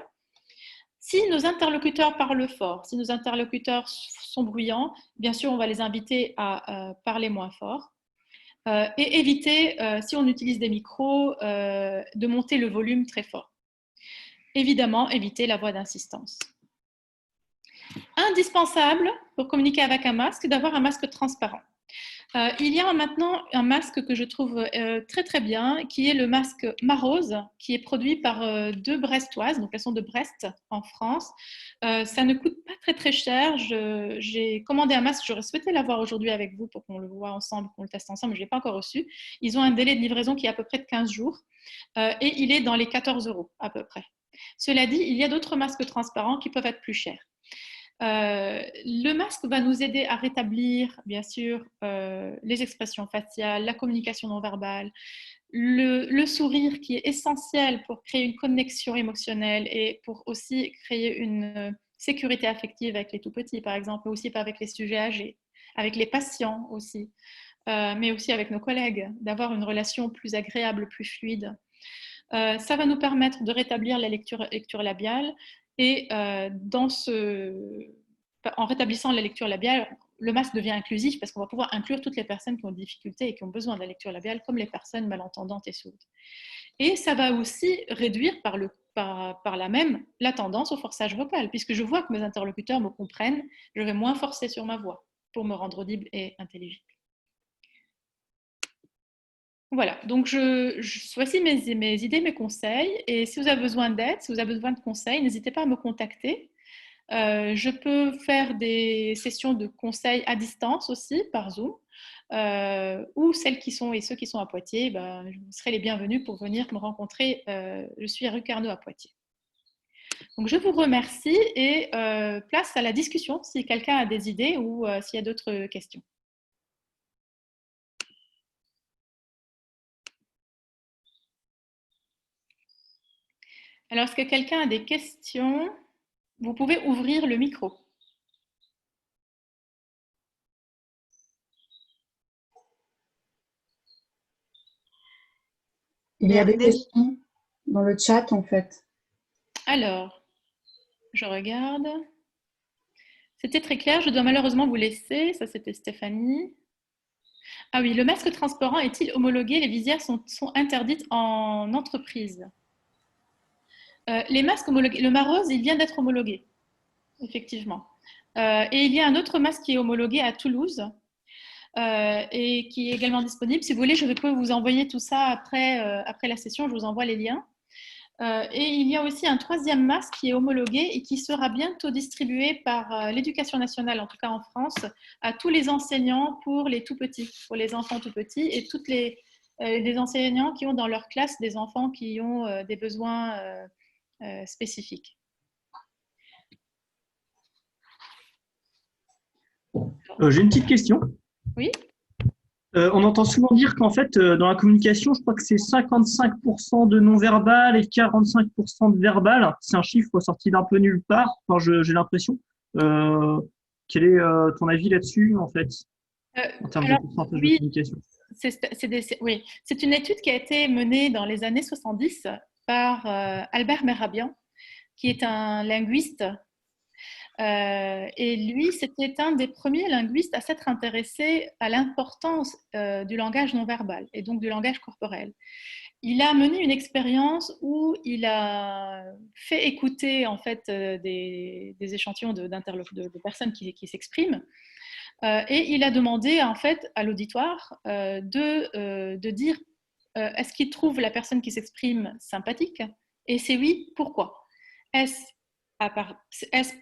Si nos interlocuteurs parlent fort, si nos interlocuteurs sont bruyants, bien sûr, on va les inviter à parler moins fort. Et éviter, si on utilise des micros, de monter le volume très fort. Évidemment, éviter la voix d'insistance. Indispensable pour communiquer avec un masque, d'avoir un masque transparent. Il y a maintenant un masque que je trouve très très bien, qui est le masque Marose, qui est produit par deux Brestoises, donc elles sont de Brest en France. Ça ne coûte pas très très cher. J'ai commandé un masque, j'aurais souhaité l'avoir aujourd'hui avec vous pour qu'on le voit ensemble, qu'on le teste ensemble, mais je ne l'ai pas encore reçu. Ils ont un délai de livraison qui est à peu près de 15 jours et il est dans les 14 € à peu près. Cela dit, il y a d'autres masques transparents qui peuvent être plus chers. Le masque va nous aider à rétablir, bien sûr, les expressions faciales, la communication non verbale, le sourire qui est essentiel pour créer une connexion émotionnelle et pour aussi créer une sécurité affective avec les tout-petits, par exemple, mais aussi avec les sujets âgés, avec les patients aussi, mais aussi avec nos collègues, d'avoir une relation plus agréable, plus fluide. Ça va nous permettre de rétablir la lecture labiale. Et en rétablissant la lecture labiale, le masque devient inclusif parce qu'on va pouvoir inclure toutes les personnes qui ont des difficultés et qui ont besoin de la lecture labiale, comme les personnes malentendantes et sourdes. Et ça va aussi réduire par là même la tendance au forçage vocal, puisque je vois que mes interlocuteurs me comprennent, je vais moins forcer sur ma voix pour me rendre audible et intelligible. Voilà, donc voici mes idées, mes conseils. Et si vous avez besoin d'aide, si vous avez besoin de conseils, n'hésitez pas à me contacter. Je peux faire des sessions de conseils à distance aussi, par Zoom. Ou celles qui sont et ceux qui sont à Poitiers, vous serez les bienvenus pour venir me rencontrer. Je suis à rue Carnot à Poitiers. Donc je vous remercie et place à la discussion si quelqu'un a des idées ou s'il y a d'autres questions. Alors, est-ce que quelqu'un a des questions? Vous pouvez ouvrir le micro. Il y a des questions dans le chat, en fait. Alors, je regarde. C'était très clair, je dois malheureusement vous laisser. Ça, c'était Stéphanie. Ah oui, le masque transparent est-il homologué? Les visières sont interdites en entreprise. Les masques homologués, le Marose, il vient d'être homologué, effectivement. Et il y a un autre masque qui est homologué à Toulouse. et qui est également disponible. Si vous voulez, je peux vous envoyer tout ça après la session, je vous envoie les liens. Et il y a aussi un troisième masque qui est homologué et qui sera bientôt distribué par l'Éducation nationale, en tout cas en France, à tous les enseignants pour les tout petits, pour les enfants tout petits et toutes les enseignants qui ont dans leur classe des enfants qui ont des besoins spécifiques. J'ai une petite question. Oui. On entend souvent dire qu'en fait, dans la communication, je crois que c'est 55% de non-verbal et 45% de verbal. C'est un chiffre sorti d'un peu nulle part, enfin, j'ai l'impression. Quel est ton avis là-dessus, en fait, en termes de pourcentage de communication? Oui, c'est une étude qui a été menée dans les années 70 par Albert Mehrabian, qui est un linguiste. Et lui, c'était un des premiers linguistes à s'être intéressé à l'importance du langage non verbal et donc du langage corporel. Il a mené une expérience où il a fait écouter en fait des échantillons de personnes qui s'expriment. Et il a demandé en fait à l'auditoire de dire est-ce qu'il trouve la personne qui s'exprime sympathique, et c'est oui, pourquoi? Est-ce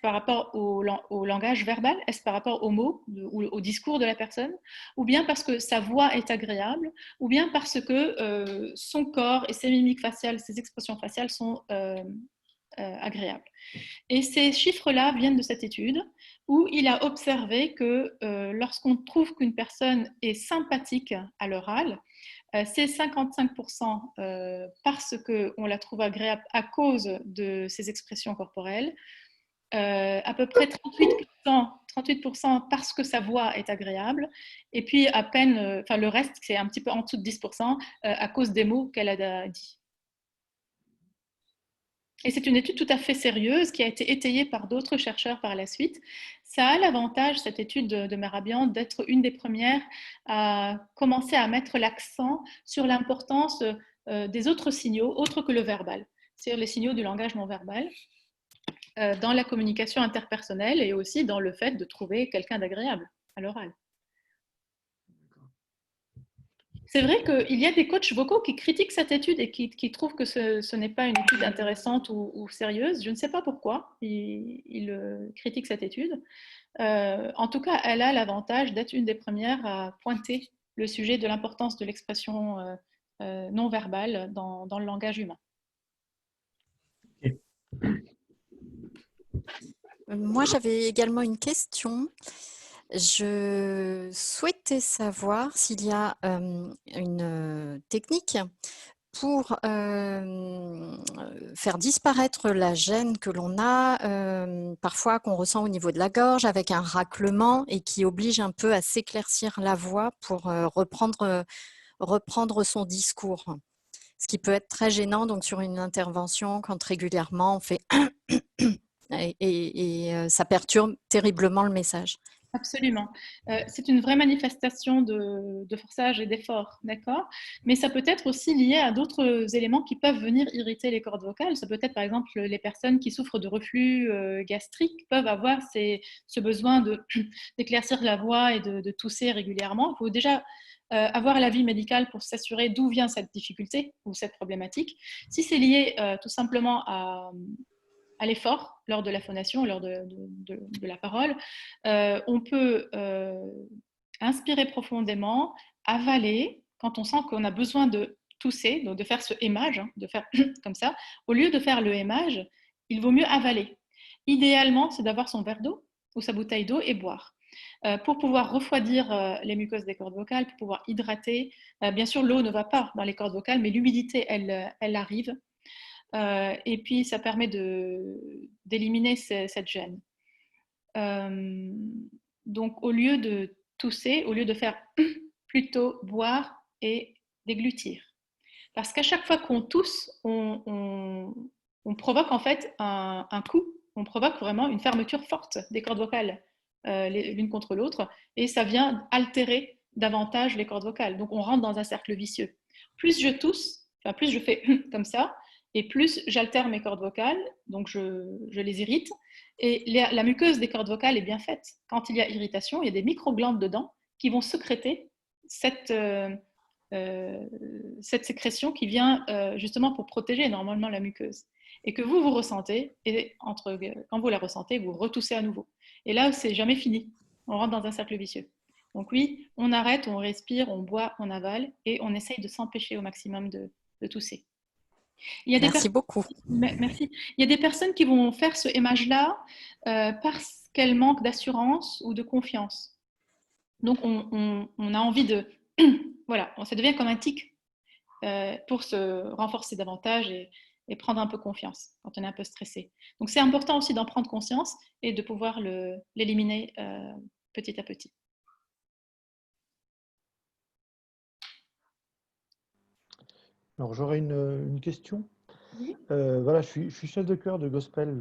par rapport au langage verbal? Est-ce par rapport aux mots ou au discours de la personne? Ou bien parce que sa voix est agréable? Ou bien parce que son corps et ses mimiques faciales, ses expressions faciales sont agréables? Et ces chiffres-là viennent de cette étude où il a observé que lorsqu'on trouve qu'une personne est sympathique à l'oral, c'est 55% parce qu'on la trouve agréable à cause de ses expressions corporelles, à peu près 38% parce que sa voix est agréable, et puis à peine, le reste, c'est un petit peu en dessous de 10% à cause des mots qu'elle a dit. Et c'est une étude tout à fait sérieuse qui a été étayée par d'autres chercheurs par la suite. Ça a l'avantage, cette étude de Mehrabian, d'être une des premières à commencer à mettre l'accent sur l'importance des autres signaux, autres que le verbal, c'est-à-dire les signaux du langage non verbal, dans la communication interpersonnelle et aussi dans le fait de trouver quelqu'un d'agréable à l'oral. C'est vrai qu'il y a des coachs vocaux qui critiquent cette étude et qui trouvent que ce n'est pas une étude intéressante ou sérieuse. Je ne sais pas pourquoi ils critiquent cette étude. En tout cas, elle a l'avantage d'être une des premières à pointer le sujet de l'importance de l'expression non verbale dans le langage humain. Moi, j'avais également une question. Je souhaitais savoir s'il y a une technique pour faire disparaître la gêne que l'on a, parfois qu'on ressent au niveau de la gorge avec un raclement et qui oblige un peu à s'éclaircir la voix pour reprendre son discours. Ce qui peut être très gênant donc sur une intervention quand régulièrement on fait et ça perturbe terriblement le message. Absolument. C'est une vraie manifestation de forçage et d'effort, d'accord? Mais ça peut être aussi lié à d'autres éléments qui peuvent venir irriter les cordes vocales. Ça peut être, par exemple, les personnes qui souffrent de reflux gastrique peuvent avoir ce besoin d'éclaircir la voix et de tousser régulièrement. Il faut déjà avoir l'avis médical pour s'assurer d'où vient cette difficulté ou cette problématique. Si c'est lié tout simplement à l'effort lors de la phonation, lors de la parole, on peut inspirer profondément, avaler, quand on sent qu'on a besoin de tousser, donc de faire ce émage, de faire comme ça. Au lieu de faire le émage, il vaut mieux avaler. Idéalement, c'est d'avoir son verre d'eau ou sa bouteille d'eau et boire. Pour pouvoir refroidir les muqueuses des cordes vocales, pour pouvoir hydrater. Bien sûr, l'eau ne va pas dans les cordes vocales, mais l'humidité, elle arrive. Et puis, ça permet d'éliminer cette gêne. Donc, au lieu de tousser, au lieu de faire plutôt boire et déglutir. Parce qu'à chaque fois qu'on tousse, on provoque en fait un coup, on provoque vraiment une fermeture forte des cordes vocales l'une contre l'autre, et ça vient altérer davantage les cordes vocales. Donc, on rentre dans un cercle vicieux. Plus je tousse, plus je fais comme ça, et plus j'altère mes cordes vocales, donc je les irrite. Et la muqueuse des cordes vocales est bien faite. Quand il y a irritation, il y a des micro-glandes dedans qui vont sécréter cette sécrétion qui vient justement pour protéger normalement la muqueuse. Et que vous ressentez, et quand vous la ressentez, vous retoussez à nouveau. Et là, c'est jamais fini. On rentre dans un cercle vicieux. Donc oui, on arrête, on respire, on boit, on avale, et on essaye de s'empêcher au maximum de tousser. Merci beaucoup. Merci. Il y a des personnes qui vont faire ce émage-là parce qu'elles manquent d'assurance ou de confiance. Donc, on a envie de... voilà, ça devient comme un tic pour se renforcer davantage et prendre un peu confiance quand on est un peu stressé. Donc, c'est important aussi d'en prendre conscience et de pouvoir l'éliminer petit à petit. Alors, j'aurais une question. Oui. Voilà, je suis chef de chœur de gospel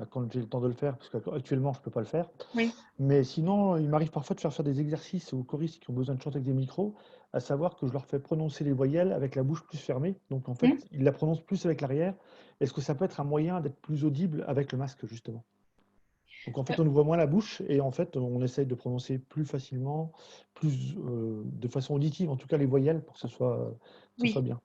quand j'ai le temps de le faire, parce qu'actuellement, je ne peux pas le faire. Oui. Mais sinon, il m'arrive parfois de faire des exercices aux choristes qui ont besoin de chanter avec des micros, à savoir que je leur fais prononcer les voyelles avec la bouche plus fermée. Donc, en fait, ils la prononcent plus avec l'arrière. Est-ce que ça peut être un moyen d'être plus audible avec le masque, justement? Donc, en fait, on ouvre moins la bouche et en fait, on essaye de prononcer plus facilement, de façon auditive, en tout cas les voyelles, pour que ce soit bien.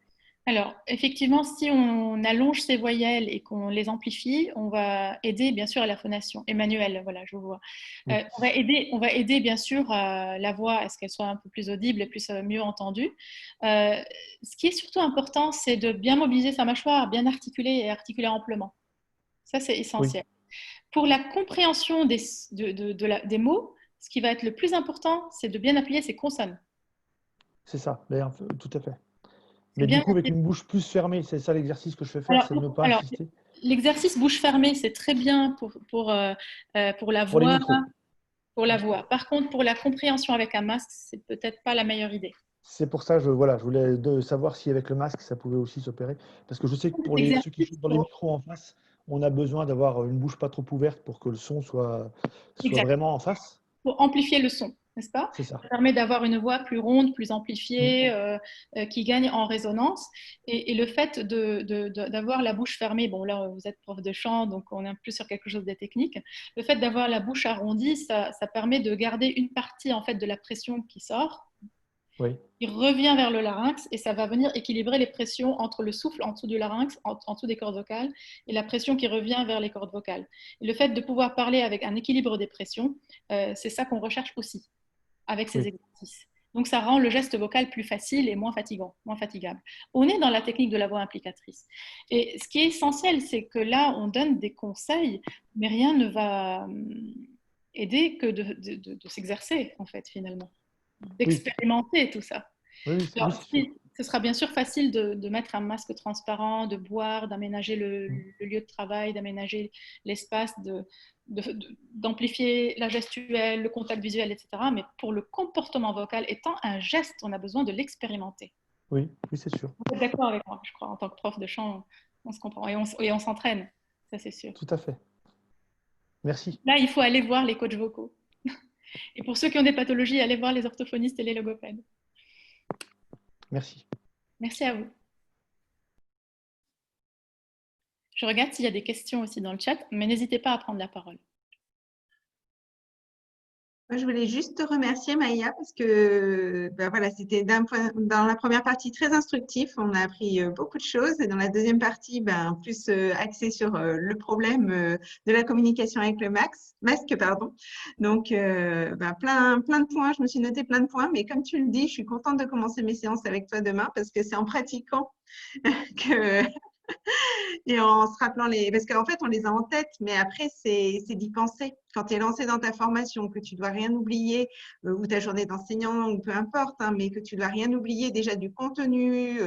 Alors, effectivement, si on allonge ces voyelles et qu'on les amplifie, on va aider bien sûr à la phonation. Emmanuel, voilà, je vous vois. Oui. On va aider bien sûr la voix à ce qu'elle soit un peu plus audible et plus mieux entendue. Ce qui est surtout important, c'est de bien mobiliser sa mâchoire, bien articuler et articuler amplement. Ça, c'est essentiel. Oui. Pour la compréhension des mots, ce qui va être le plus important, c'est de bien appuyer ses consonnes. C'est ça, d'ailleurs, tout à fait. Mais du coup, avec une bouche plus fermée, c'est ça l'exercice que je fais faire, c'est de ne pas insister. L'exercice bouche fermée, c'est très bien pour la voix. Pour la voix. Par contre, pour la compréhension avec un masque, c'est peut-être pas la meilleure idée. C'est pour ça, je voulais savoir si avec le masque, ça pouvait aussi s'opérer. Parce que je sais que pour ceux qui jouent dans les micros en face, on a besoin d'avoir une bouche pas trop ouverte pour que le son soit vraiment en face. Pour amplifier le son, n'est-ce pas? C'est ça. Ça permet d'avoir une voix plus ronde, plus amplifiée, qui gagne en résonance. Et le fait d'avoir la bouche fermée, bon là vous êtes prof de chant, donc on est un peu sur quelque chose de technique. Le fait d'avoir la bouche arrondie, ça permet de garder une partie en fait de la pression qui sort. Oui. Il revient vers le larynx et ça va venir équilibrer les pressions entre le souffle en dessous du larynx, en dessous des cordes vocales, et la pression qui revient vers les cordes vocales. Et le fait de pouvoir parler avec un équilibre des pressions, c'est ça qu'on recherche aussi avec ces exercices. Donc ça rend le geste vocal plus facile et moins fatigant, moins fatigable. On est dans la technique de la voix implicatrice. Et ce qui est essentiel, c'est que là, on donne des conseils, mais rien ne va aider que de s'exercer, en fait, finalement. D'expérimenter tout ça. Oui, alors, ce sera bien sûr facile de mettre un masque transparent, de boire, d'aménager le lieu de travail, d'aménager l'espace, d'amplifier la gestuelle, le contact visuel, etc. Mais pour le comportement vocal, étant un geste, on a besoin de l'expérimenter. Oui, c'est sûr. Vous êtes d'accord avec moi, je crois, en tant que prof de chant, on se comprend et on s'entraîne, ça c'est sûr. Tout à fait. Merci. Là, il faut aller voir les coachs vocaux. Et pour ceux qui ont des pathologies, allez voir les orthophonistes et les logopèdes. Merci. Merci à vous. Je regarde s'il y a des questions aussi dans le chat, mais n'hésitez pas à prendre la parole. Moi, je voulais juste te remercier, Maïa, parce que voilà, c'était dans la première partie très instructif. On a appris beaucoup de choses. Et dans la deuxième partie, plus axé sur le problème de la communication avec le masque. Pardon. Donc, plein de points. Je me suis noté plein de points. Mais comme tu le dis, je suis contente de commencer mes séances avec toi demain parce que c'est en pratiquant que... Et en se rappelant parce qu'en fait, on les a en tête, mais après, c'est d'y penser. Quand tu es lancé dans ta formation, que tu ne dois rien oublier, ou ta journée d'enseignant, ou peu importe, mais que tu ne dois rien oublier déjà du contenu,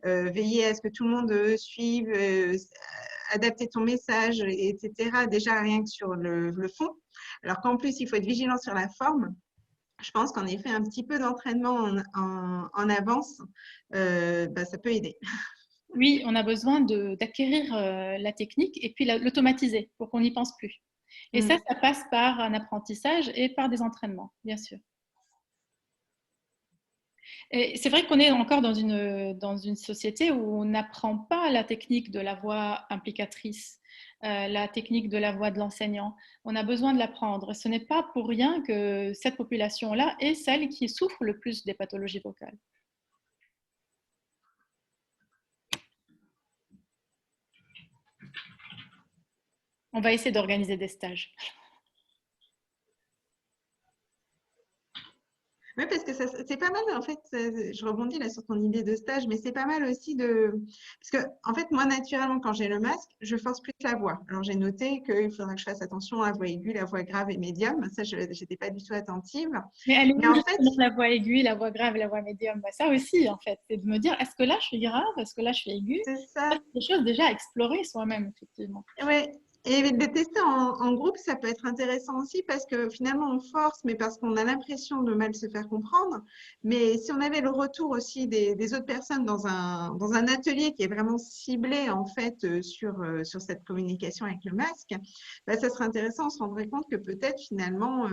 veiller à ce que tout le monde suive, adapter ton message, etc. Déjà, rien que sur le fond. Alors qu'en plus, il faut être vigilant sur la forme. Je pense qu'en effet, un petit peu d'entraînement en avance, ça peut aider. Oui, on a besoin d'acquérir la technique et puis l'automatiser pour qu'on n'y pense plus. Et ça passe par un apprentissage et par des entraînements, bien sûr. Et c'est vrai qu'on est encore dans une société où on n'apprend pas la technique de la voix implicatrice. la technique de la voix de l'enseignant. On a besoin de l'apprendre. Ce n'est pas pour rien que cette population-là est celle qui souffre le plus des pathologies vocales. On va essayer d'organiser des stages. Oui, parce que c'est pas mal, en fait, je rebondis là sur ton idée de stage, mais c'est pas mal aussi de… Parce que, en fait, moi, naturellement, quand j'ai le masque, je force plus la voix. Alors, j'ai noté qu'il faudra que je fasse attention à la voix aiguë, la voix grave et médium. Ça, je n'étais pas du tout attentive. Mais elle est Mais où en fait, justement la voix aiguë, la voix grave, la voix médium? Bah, ça aussi, en fait, c'est de me dire, est-ce que là, je suis grave? Est-ce que là, je suis aiguë? c'est Ça, ça. c'est des choses déjà à explorer soi-même, effectivement. Ouais. Et de tester en groupe, ça peut être intéressant aussi parce que finalement, on force, mais parce qu'on a l'impression de mal se faire comprendre. Mais si on avait le retour aussi des autres personnes dans un atelier qui est vraiment ciblé en fait sur cette communication avec le masque, bah, ça serait intéressant. On se rendrait compte que peut-être finalement,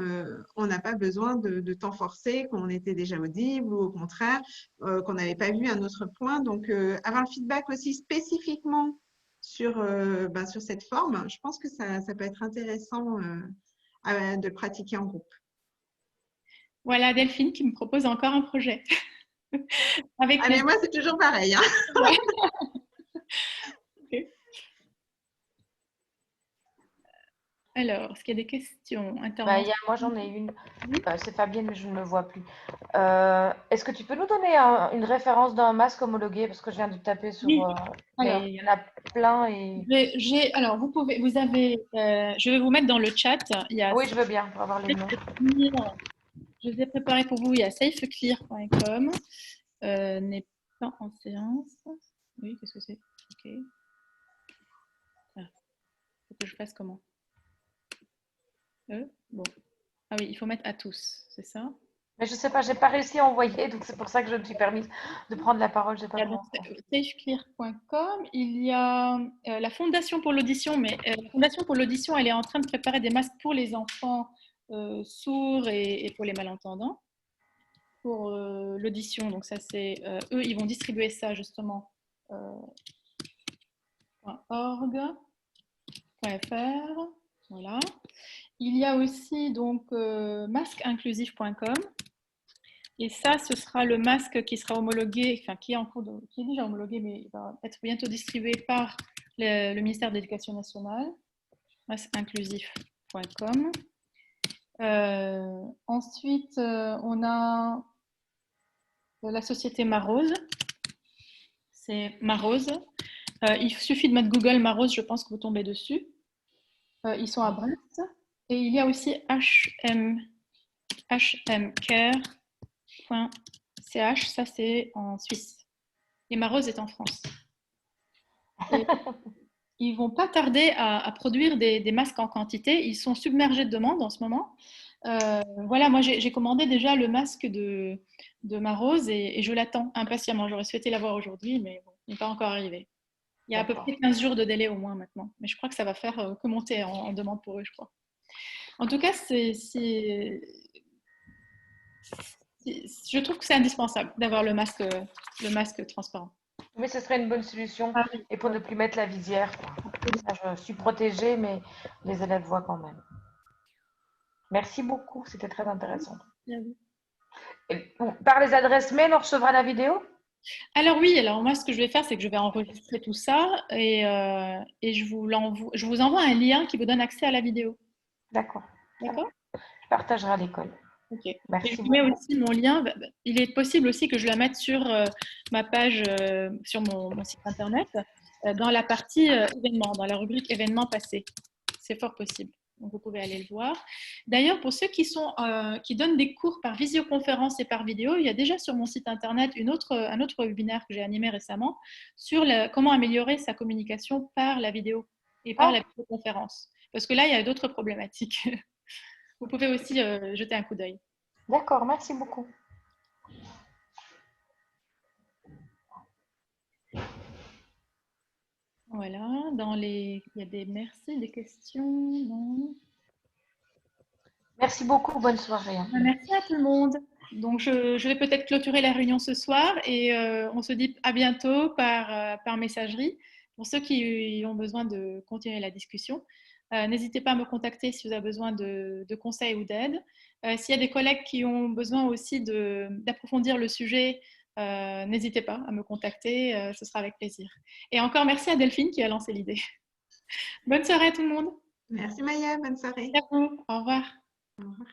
on n'a pas besoin de temps forcé, qu'on était déjà audible ou au contraire, qu'on n'avait pas vu un autre point. Donc, avoir le feedback aussi spécifiquement sur cette forme, je pense que ça peut être intéressant de le pratiquer en groupe. Voilà Delphine qui me propose encore un projet. Avec Ah, mais moi, c'est toujours pareil. Hein. Ouais. Okay. Alors, est-ce qu'il y a des questions? Moi, j'en ai une. C'est Fabienne, mais je ne me vois plus. Est-ce que tu peux nous donner une référence d'un masque homologué? Parce que je viens de taper sur… Oui. Mais il y en a plein. Alors, je vais vous mettre dans le chat. Oui, je veux bien, pour avoir les noms. Je les ai préparés pour vous. Il y a safeclear.com. N'est pas en séance. Oui, qu'est-ce que c'est? Ok. Faut que je fasse comment? Bon. Ah oui, il faut mettre à tous, c'est ça? Mais je ne sais pas, je n'ai pas réussi à envoyer, donc c'est pour ça que je me suis permise de prendre la parole. J'ai pas safeclear.com, il y a la Fondation pour l'audition, mais la Fondation pour l'audition, elle est en train de préparer des masques pour les enfants sourds et pour les malentendants. Pour l'audition, donc ça c'est… eux, ils vont distribuer ça justement. .org.fr, voilà. Il y a aussi donc masqueinclusif.com. Et ça, ce sera le masque qui sera homologué, enfin qui est déjà homologué, mais il va être bientôt distribué par le ministère de l'Éducation nationale. Masqueinclusif.com. Ensuite, on a la société Marose. C'est Marose. Il suffit de mettre Google Marose, je pense que vous tombez dessus. Ils sont à Brest. Et il y a aussi hmcare.ch, ça c'est en Suisse. Et Marose est en France. Et ils ne vont pas tarder à produire des masques en quantité. Ils sont submergés de demandes en ce moment. Voilà, moi j'ai commandé déjà le masque de Marose et je l'attends impatiemment. J'aurais souhaité l'avoir aujourd'hui, mais bon, il n'est pas encore arrivé. Il y a à peu près 15 jours de délai au moins maintenant. Mais je crois que ça va faire que monter en demande pour eux, je crois. En tout cas, je trouve que c'est indispensable d'avoir le masque transparent. Oui, ce serait une bonne solution. Et pour ne plus mettre la visière. Ça, je suis protégée, mais les élèves voient quand même. Merci beaucoup, c'était très intéressant. Et par les adresses mail, on recevra la vidéo? Alors oui, alors moi ce que je vais faire, c'est que je vais enregistrer tout ça et je vous envoie un lien qui vous donne accès à la vidéo. D'accord. D'accord. Je partagerai à l'école. Ok. Merci. Et je vous mets aussi mon lien. Il est possible aussi que je la mette sur ma page, sur mon site internet, dans la partie événements, dans la rubrique événements passés. C'est fort possible. Donc, vous pouvez aller le voir. D'ailleurs, pour ceux qui donnent des cours par visioconférence et par vidéo, il y a déjà sur mon site internet un autre webinaire que j'ai animé récemment sur comment améliorer sa communication par la vidéo et par la visioconférence. Parce que là, il y a d'autres problématiques. Vous pouvez aussi jeter un coup d'œil. D'accord, merci beaucoup. Voilà, il y a des merci, des questions, non? Merci beaucoup, bonne soirée. Merci à tout le monde. Donc, je vais peut-être clôturer la réunion ce soir et on se dit à bientôt par messagerie. Pour ceux qui ont besoin de continuer la discussion, n'hésitez pas à me contacter si vous avez besoin de conseils ou d'aide. S'il y a des collègues qui ont besoin aussi d'approfondir le sujet, n'hésitez pas à me contacter, ce sera avec plaisir. Et encore merci à Delphine qui a lancé l'idée. Bonne soirée à tout le monde. Merci Maya, bonne soirée. Merci à vous. Au revoir. Au revoir.